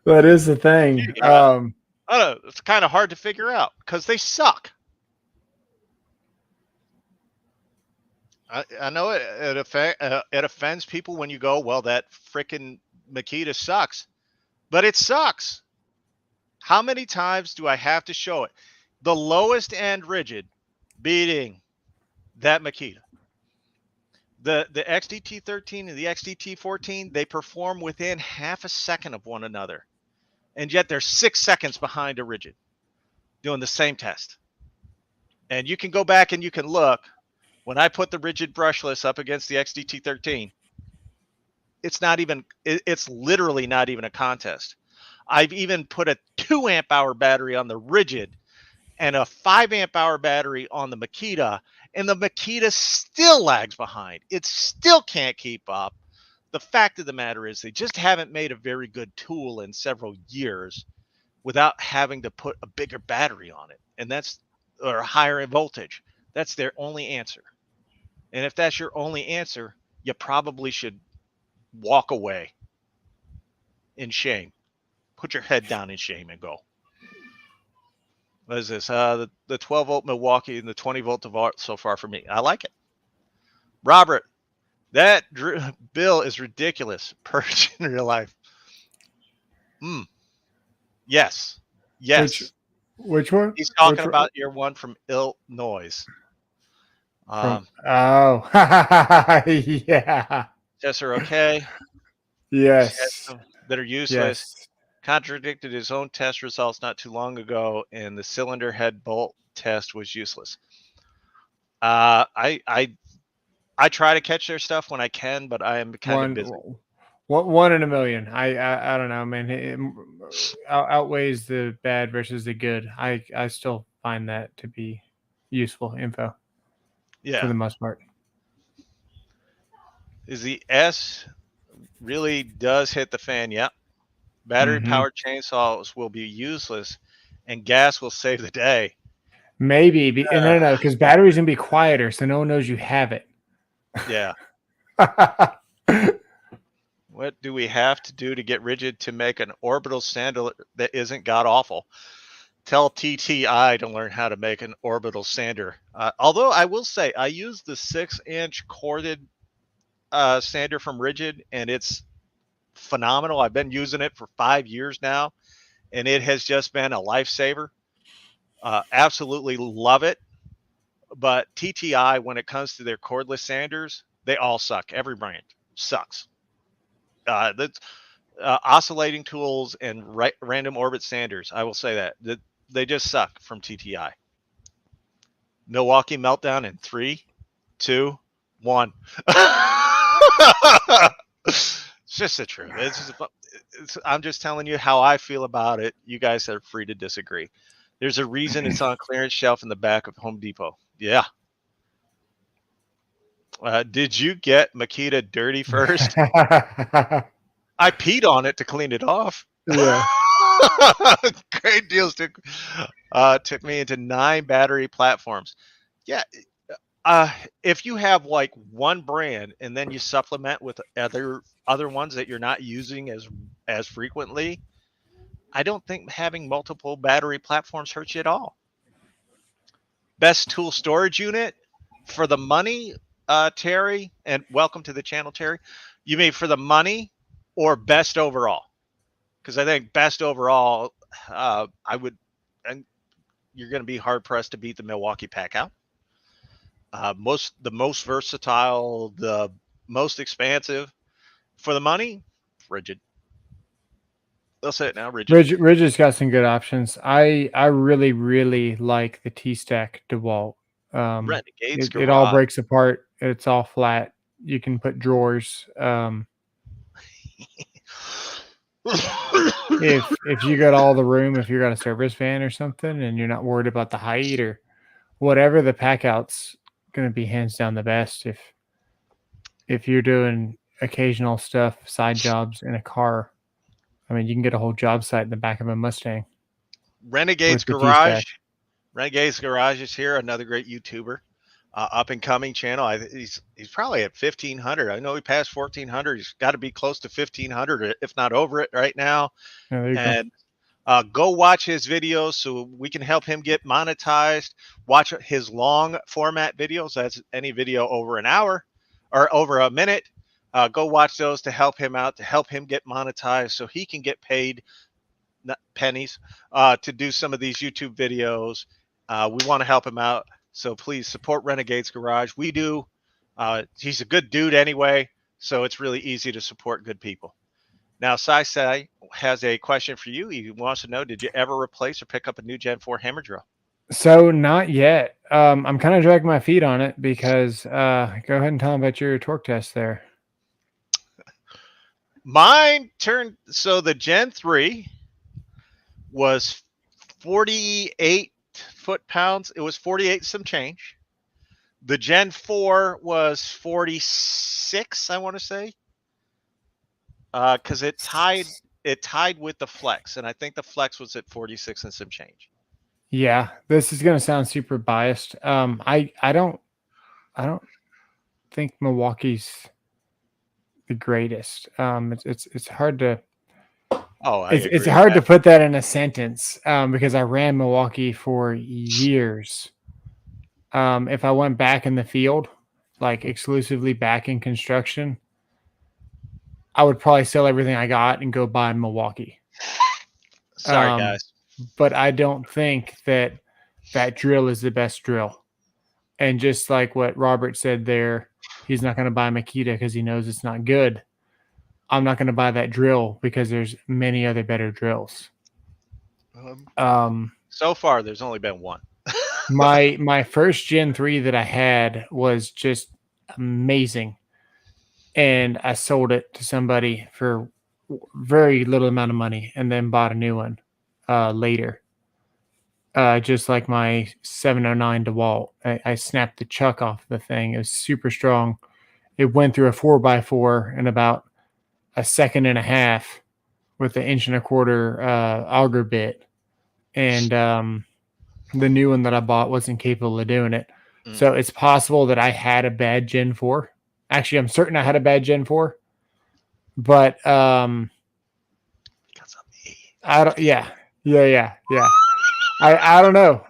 that is the thing. I don't know. It's kind of hard to figure out because they suck. I know it offends people when you go, well, that frickin' Makita sucks, but it sucks. How many times do I have to show it? The lowest end Ridgid beating that Makita. The XDT 13 and the XDT 14, they perform within half a second of one another, and yet they're 6 seconds behind a Ridgid doing the same test. And you can go back and you can look. When I put the Ridgid brushless up against the XDT 13, it's not even. It's literally not even a contest. I've even put a 2 amp hour battery on the Ridgid and a 5 amp hour battery on the Makita, and the Makita still lags behind. It still can't keep up. The fact of the matter is they just haven't made a very good tool in several years without having to put a bigger battery on it, and that's or higher in voltage. That's their only answer. And if that's your only answer, you probably should walk away in shame. Put your head down in shame and go. What is this? The 12 volt Milwaukee and the 20 volt Dewalt so far for me. I like it. Robert, that bill is ridiculous. Purge in real life. Yes. Yes. Which one? He's talking about your one from Illinois. Oh, yeah. Tests are okay. Yes. That are useless. Yes. Contradicted his own test results not too long ago, and the cylinder head bolt test was useless. I try to catch their stuff when I can, but I am kind of busy. One in a million. I don't know, man. It outweighs the bad versus the good. I still find that to be useful info. Yeah, for the most part. Is the S really does hit the fan? Yep. Battery powered chainsaws will be useless, and gas will save the day. Maybe, no, because batteries gonna be quieter, so no one knows you have it. Yeah. What do we have to do to get Ridgid to make an orbital sander that isn't god awful? Tell TTI to learn how to make an orbital sander. Although I will say I use the 6-inch corded sander from Ridgid, and it's phenomenal. I've been using it for 5 years now, and it has just been a lifesaver. Absolutely love it. But TTI, when it comes to their cordless sanders, they all suck. Every brand sucks. That's oscillating tools and random orbit sanders. I will say that they just suck from TTI. Milwaukee meltdown in 3, 2, 1. It's just the truth. I'm just telling you how I feel about it. You guys are free to disagree. There's a reason it's on clearance shelf in the back of Home Depot. Yeah. Did you get Makita dirty first? I peed on it to clean it off. Yeah. Great deals took me into 9 battery platforms. Yeah. If you have like one brand and then you supplement with other ones that you're not using as frequently, I don't think having multiple battery platforms hurts you at all. Best tool storage unit for the money, Terry, and welcome to the channel, Terry. You mean for the money or best overall? Because I think best overall, I would, and you're going to be hard pressed to beat the Milwaukee Pack Out. The most versatile, the most expansive. For the money, Ridgid. They'll say it now, Ridgid. Ridgid's got some good options. I really, really like the T-Stack Dewalt. Renegade's it all breaks apart. It's all flat. You can put drawers. If you got all the room, if you got a service van or something, and you're not worried about the height or whatever, the Pack Out's going to be hands down the best. If you're doing occasional stuff, side jobs in a car, I mean, you can get a whole job site in the back of a Mustang. Renegade's Garage. Renegade's Garage is here. Another great YouTuber, up and coming channel. He's probably at 1,500. I know he passed 1,400. He's got to be close to 1,500, if not over it right now. And go watch his videos so we can help him get monetized. Watch his long format videos. That's any video over an hour or over a minute. Go watch those to help him out, to help him get monetized so he can get paid pennies to do some of these YouTube videos. We want to help him out. So please support Renegade's Garage. We do. He's a good dude anyway, so it's really easy to support good people. Now, Sai has a question for you. He wants to know, did you ever replace or pick up a new Gen 4 hammer drill? So not yet. I'm kind of dragging my feet on it because go ahead and tell him about your torque test there. Mine turned, so the Gen 3 was 48 foot-pounds. It was 48 some change. The Gen 4 was 46, I want to say. Because it tied with the Flex, and I think the Flex was at 46 and some change. Yeah, this is gonna sound super biased. I don't think Milwaukee's the greatest. It's hard to Oh, I it's agree with hard to that. put that in a sentence because I ran Milwaukee for years. If I went back in the field, like exclusively back in construction, I would probably sell everything I got and go buy Milwaukee. Sorry, guys. But I don't think that drill is the best drill. And just like what Robert said there, he's not going to buy Makita because he knows it's not good. I'm not going to buy that drill because there's many other better drills. So far, there's only been one. My first Gen 3 that I had was just amazing. And I sold it to somebody for very little amount of money and then bought a new one later. Just like my 709 Dewalt. I snapped the chuck off the thing. It was super strong. It went through a 4x4 in about a second and a half with an 1.25 auger bit. And the new one that I bought wasn't capable of doing it. So it's possible that I had a bad Gen 4. Actually, I'm certain I had a bad Gen 4. But Because of me. I don't. Yeah. I don't know.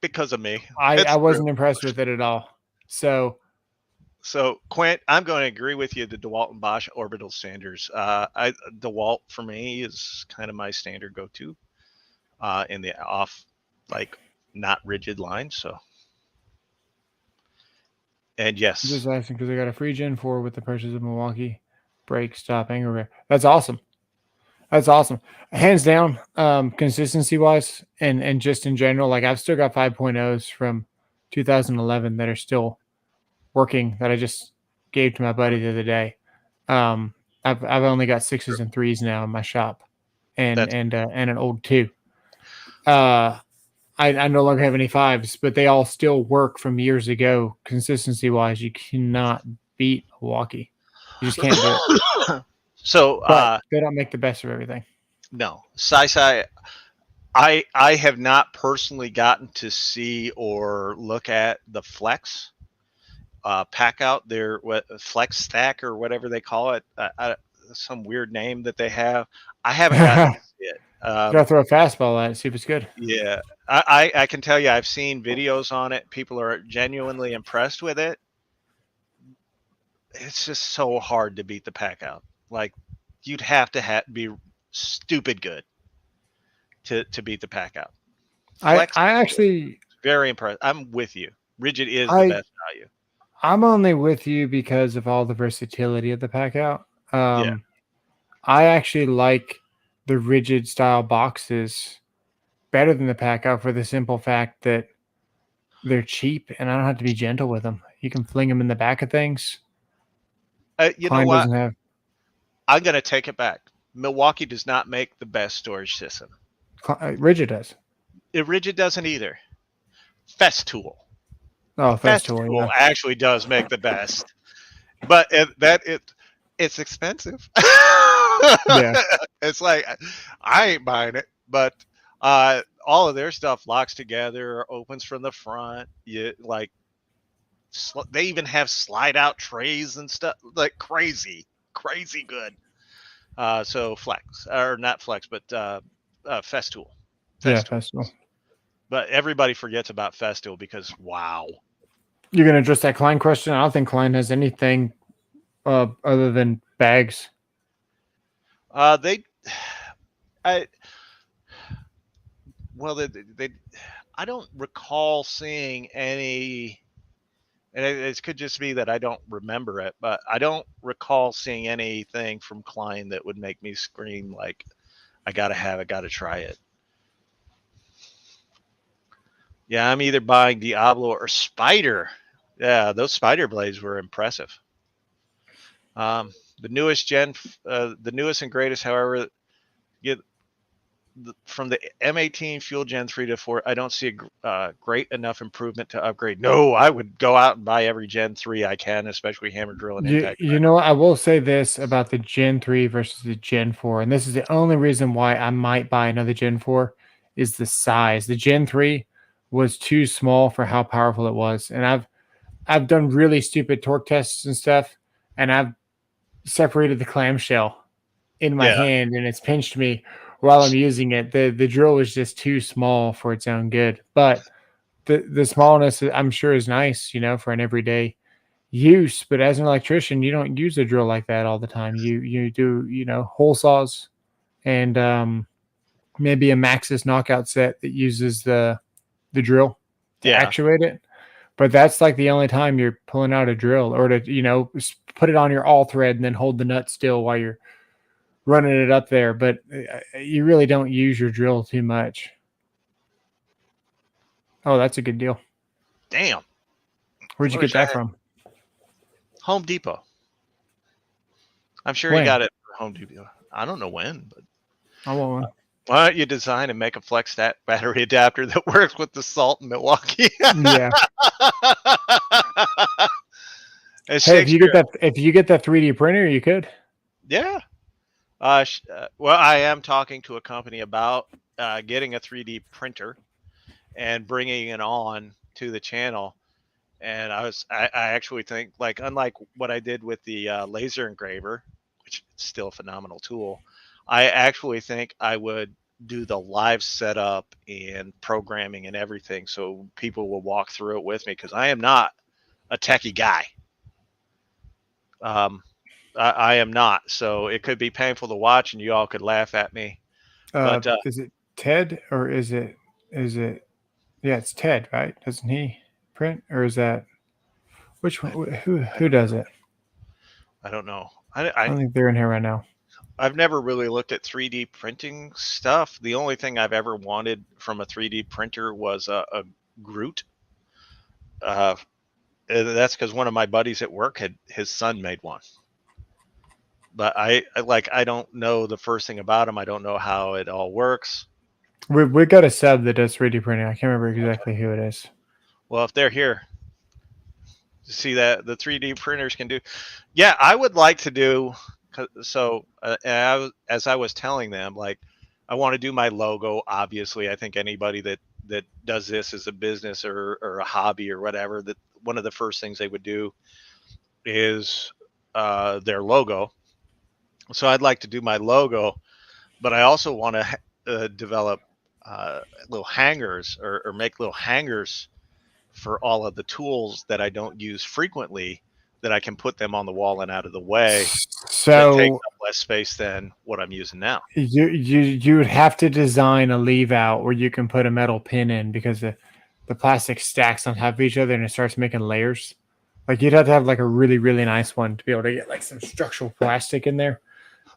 Because of me. I wasn't impressed with it at all. So Quint, I'm going to agree with you. The DeWalt and Bosch orbital sanders. DeWalt for me is kind of my standard go-to in the off, like not rigid line. So, and yes, I'm just asking because I got a free Gen 4 with the purchase of Milwaukee brake stop angle rear. That's awesome. That's awesome. Hands down, consistency wise and just in general, like I've still got 5.0s from 2011 that are still working that I just gave to my buddy the other day. I've only got 6s and 3s now in my shop and an old 2. I no longer have any 5s, but they all still work from years ago. Consistency wise, you cannot beat Milwaukee. You just can't do it. So they don't make the best of everything. No, Sai, I have not personally gotten to see or look at the Flex pack out their Flex Stack or whatever they call it. Some weird name that they have. I haven't gotten to see it. Gotta throw a fastball at it, see if it's good. Yeah, I can tell you, I've seen videos on it. People are genuinely impressed with it. It's just so hard to beat the pack out. Like you'd have to be stupid good to beat the pack out. I actually very impressed. I'm with you. Ridgid is the best value. I'm only with you because of all the versatility of the pack out. Yeah. I actually like the Ridgid style boxes better than the pack out for the simple fact that they're cheap and I don't have to be gentle with them. You can fling them in the back of things. You know what? I'm going to take it back. Milwaukee does not make the best storage system. Ridgid does. Ridgid doesn't either. Festool. Oh, Festool actually does make the best, but it's expensive. Yeah, it's like I ain't buying it. But all of their stuff locks together, opens from the front. You like they even have slide out trays and stuff, like crazy good. So Flex, or not Flex, but Festool. Yeah, Festool. But everybody forgets about Festool because wow. You're going to address that Klein question? I don't think Klein has anything other than bags. I don't recall seeing any, and it could just be that I don't remember it, but I don't recall seeing anything from Klein that would make me scream like, I gotta try it. Yeah, I'm either buying Diablo or Spider. Yeah, those Spider blades were impressive. The newest the newest and greatest, however, get from the M18 Fuel Gen 3 to 4, I don't see a great enough improvement to upgrade. No, I would go out and buy every Gen 3 I can, especially hammer drill and impact. You know, I will say this about the Gen 3 versus the Gen 4, and this is the only reason why I might buy another Gen 4 is the size. The Gen 3 was too small for how powerful it was. And I've done really stupid torque tests and stuff, and I've separated the clamshell in my hand and it's pinched me while I'm using it. The drill was just too small for its own good. But the smallness I'm sure is nice, you know, for an everyday use. But as an electrician, you don't use a drill like that all the time. You do, you know, hole saws and maybe a Maxis knockout set that uses the drill to actuate it. But that's like the only time you're pulling out a drill, or to, you know, put it on your all thread and then hold the nut still while you're running it up there. But you really don't use your drill too much. Oh, that's a good deal. Damn. Where'd you get that from? Home Depot. I'm sure you got it from Home Depot. I don't know when, but I want one. Why don't you design and make a flex stat battery adapter that works with the salt in Milwaukee? Yeah. Hey, if you get that 3D printer, you could. Yeah. Well, I am talking to a company about getting a 3D printer and bringing it on to the channel. And I actually think, like, unlike what I did with the laser engraver, which is still a phenomenal tool, I actually think I would do the live setup and programming and everything, so people will walk through it with me, because I am not a techie guy. I am not, so it could be painful to watch, and you all could laugh at me. But is it Ted or is it? Yeah, it's Ted, right? Doesn't he print, or is that which one? Who does it? I don't know. I don't think they're in here right now. I've never really looked at 3D printing stuff. The only thing I've ever wanted from a 3D printer was a Groot. That's because one of my buddies at work his son made one. But I don't know the first thing about him. I don't know how it all works. We got a sub that does 3D printing. I can't remember exactly who it is. Well, if they're here, see that the 3D printers can do. Yeah, I would like to do. So as I was telling them, like, I want to do my logo. Obviously, I think anybody that does this as a business or a hobby or whatever, that one of the first things they would do is their logo. So I'd like to do my logo, but I also want to develop little hangers or make little hangers for all of the tools that I don't use frequently, that I can put them on the wall and out of the way. So that takes up less space than what I'm using now. You would have to design a leave out where you can put a metal pin in, because the plastic stacks on top of each other and it starts making layers. Like, you'd have to have like a really, really nice one to be able to get like some structural plastic in there.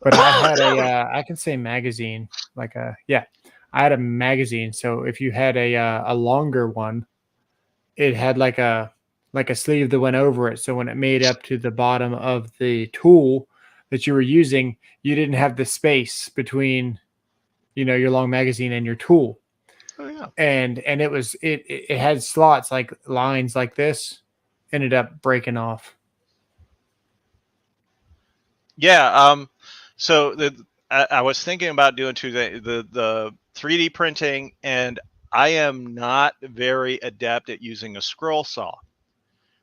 But I had I can say magazine, like I had a magazine. So if you had a longer one, it had like a sleeve that went over it. So when it made up to the bottom of the tool that you were using, you didn't have the space between, you know, your long magazine and your tool. Oh yeah. And it had slots, like lines like this, ended up breaking off. Yeah. So I was thinking about doing the 3D printing, and I am not very adept at using a scroll saw.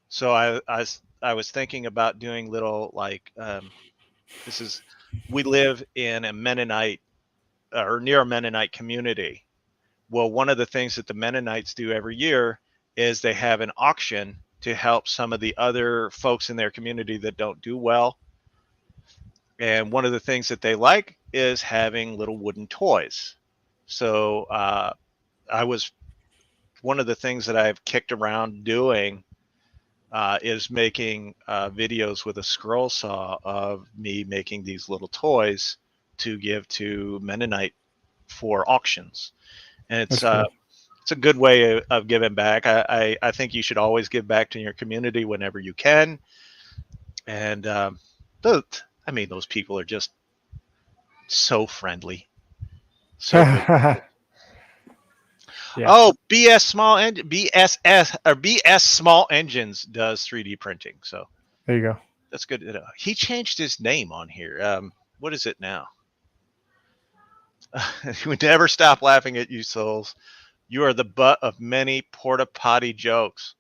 So I was thinking about doing little, like, we live in a Mennonite or near a Mennonite community. Well, one of the things that the Mennonites do every year is they have an auction to help some of the other folks in their community that don't do well. And one of the things that they like is having little wooden toys. So one of the things that I've kicked around doing is making videos with a scroll saw of me making these little toys to give to Mennonite for auctions. And it's a good way of giving back. I think you should always give back to your community whenever you can. And I mean, those people are just so friendly. So good. Yeah. Oh, BS Small Engines does 3D printing. So There you go. that's good to know. He changed his name on here. What is it now? We never stop laughing at you, souls. You are the butt of many porta potty jokes.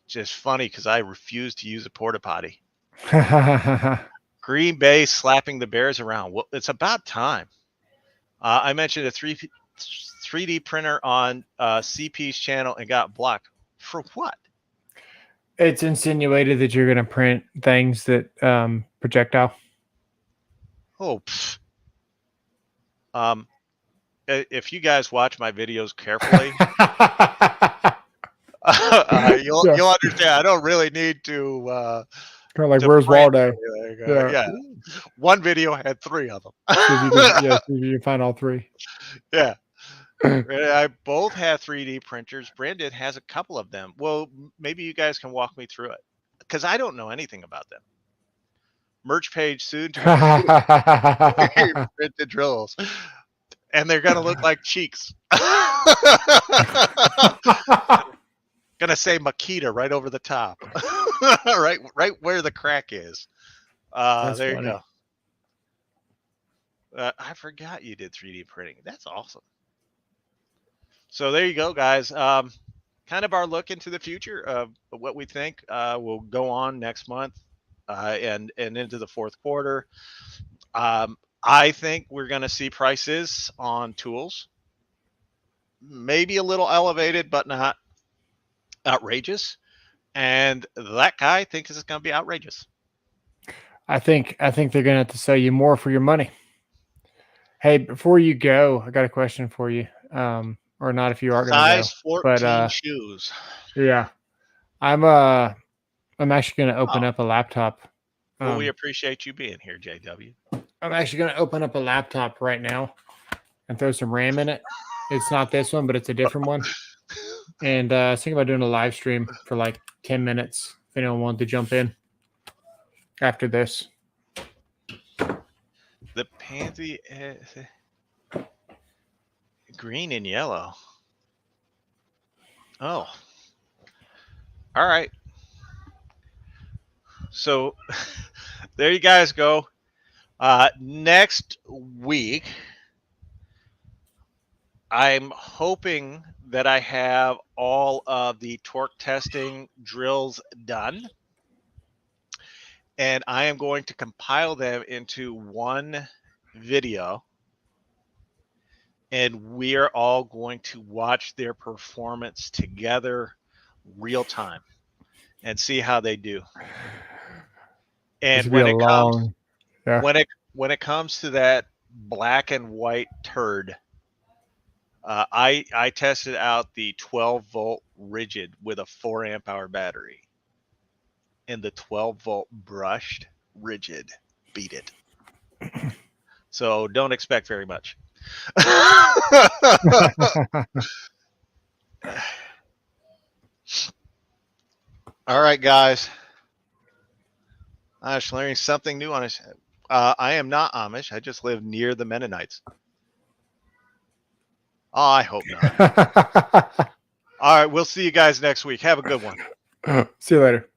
Just funny because I refuse to use a porta potty. Green Bay slapping the Bears around. Well, it's about time. I mentioned a 3D printer on CP's channel and got blocked. For what? It's insinuated that you're going to print things that projectile. Oh, if you guys watch my videos carefully, you'll understand. I don't really need to. Kind of like, where's Waldo? Yeah. One video had 3 of them. See if you can find all 3. Yeah. I both have 3D printers. Brandon has a couple of them. Well, maybe you guys can walk me through it because I don't know anything about them. Merch page soon to printed drills, and they're gonna look like cheeks. Gonna say Makita right over the top, right where the crack is. There funny. You go. I forgot you did 3D printing. That's awesome. So there you go, guys. Kind of our look into the future of what we think will go on next month and into the fourth quarter. I think we're going to see prices on tools maybe a little elevated, but not outrageous. And that guy thinks it's going to be outrageous. I think they're going to have to sell you more for your money. Hey, before you go, I got a question for you. Or not if you are going to go. Size 14 shoes. Yeah. I'm actually going to open up a laptop. Well, we appreciate you being here, JW. I'm actually going to open up a laptop right now and throw some RAM in it. It's not this one, but it's a different one. And I was thinking about doing a live stream for like 10 minutes if anyone wanted to jump in after this. The pansy green and yellow. Oh. All right. So there you guys go. Next week, I'm hoping that I have all of the torque testing drills done. And I am going to compile them into one video. And we are all going to watch their performance together real time and see how they do. And when it comes to that black and white turd, I tested out the 12-volt Ridgid with a 4 amp hour battery, and the 12-volt brushed Ridgid beat it. So don't expect very much. All right, guys. I'm learning something new on this. I am not Amish. I just live near the Mennonites. Oh, I hope not. All right, we'll see you guys next week. Have a good one. See you later.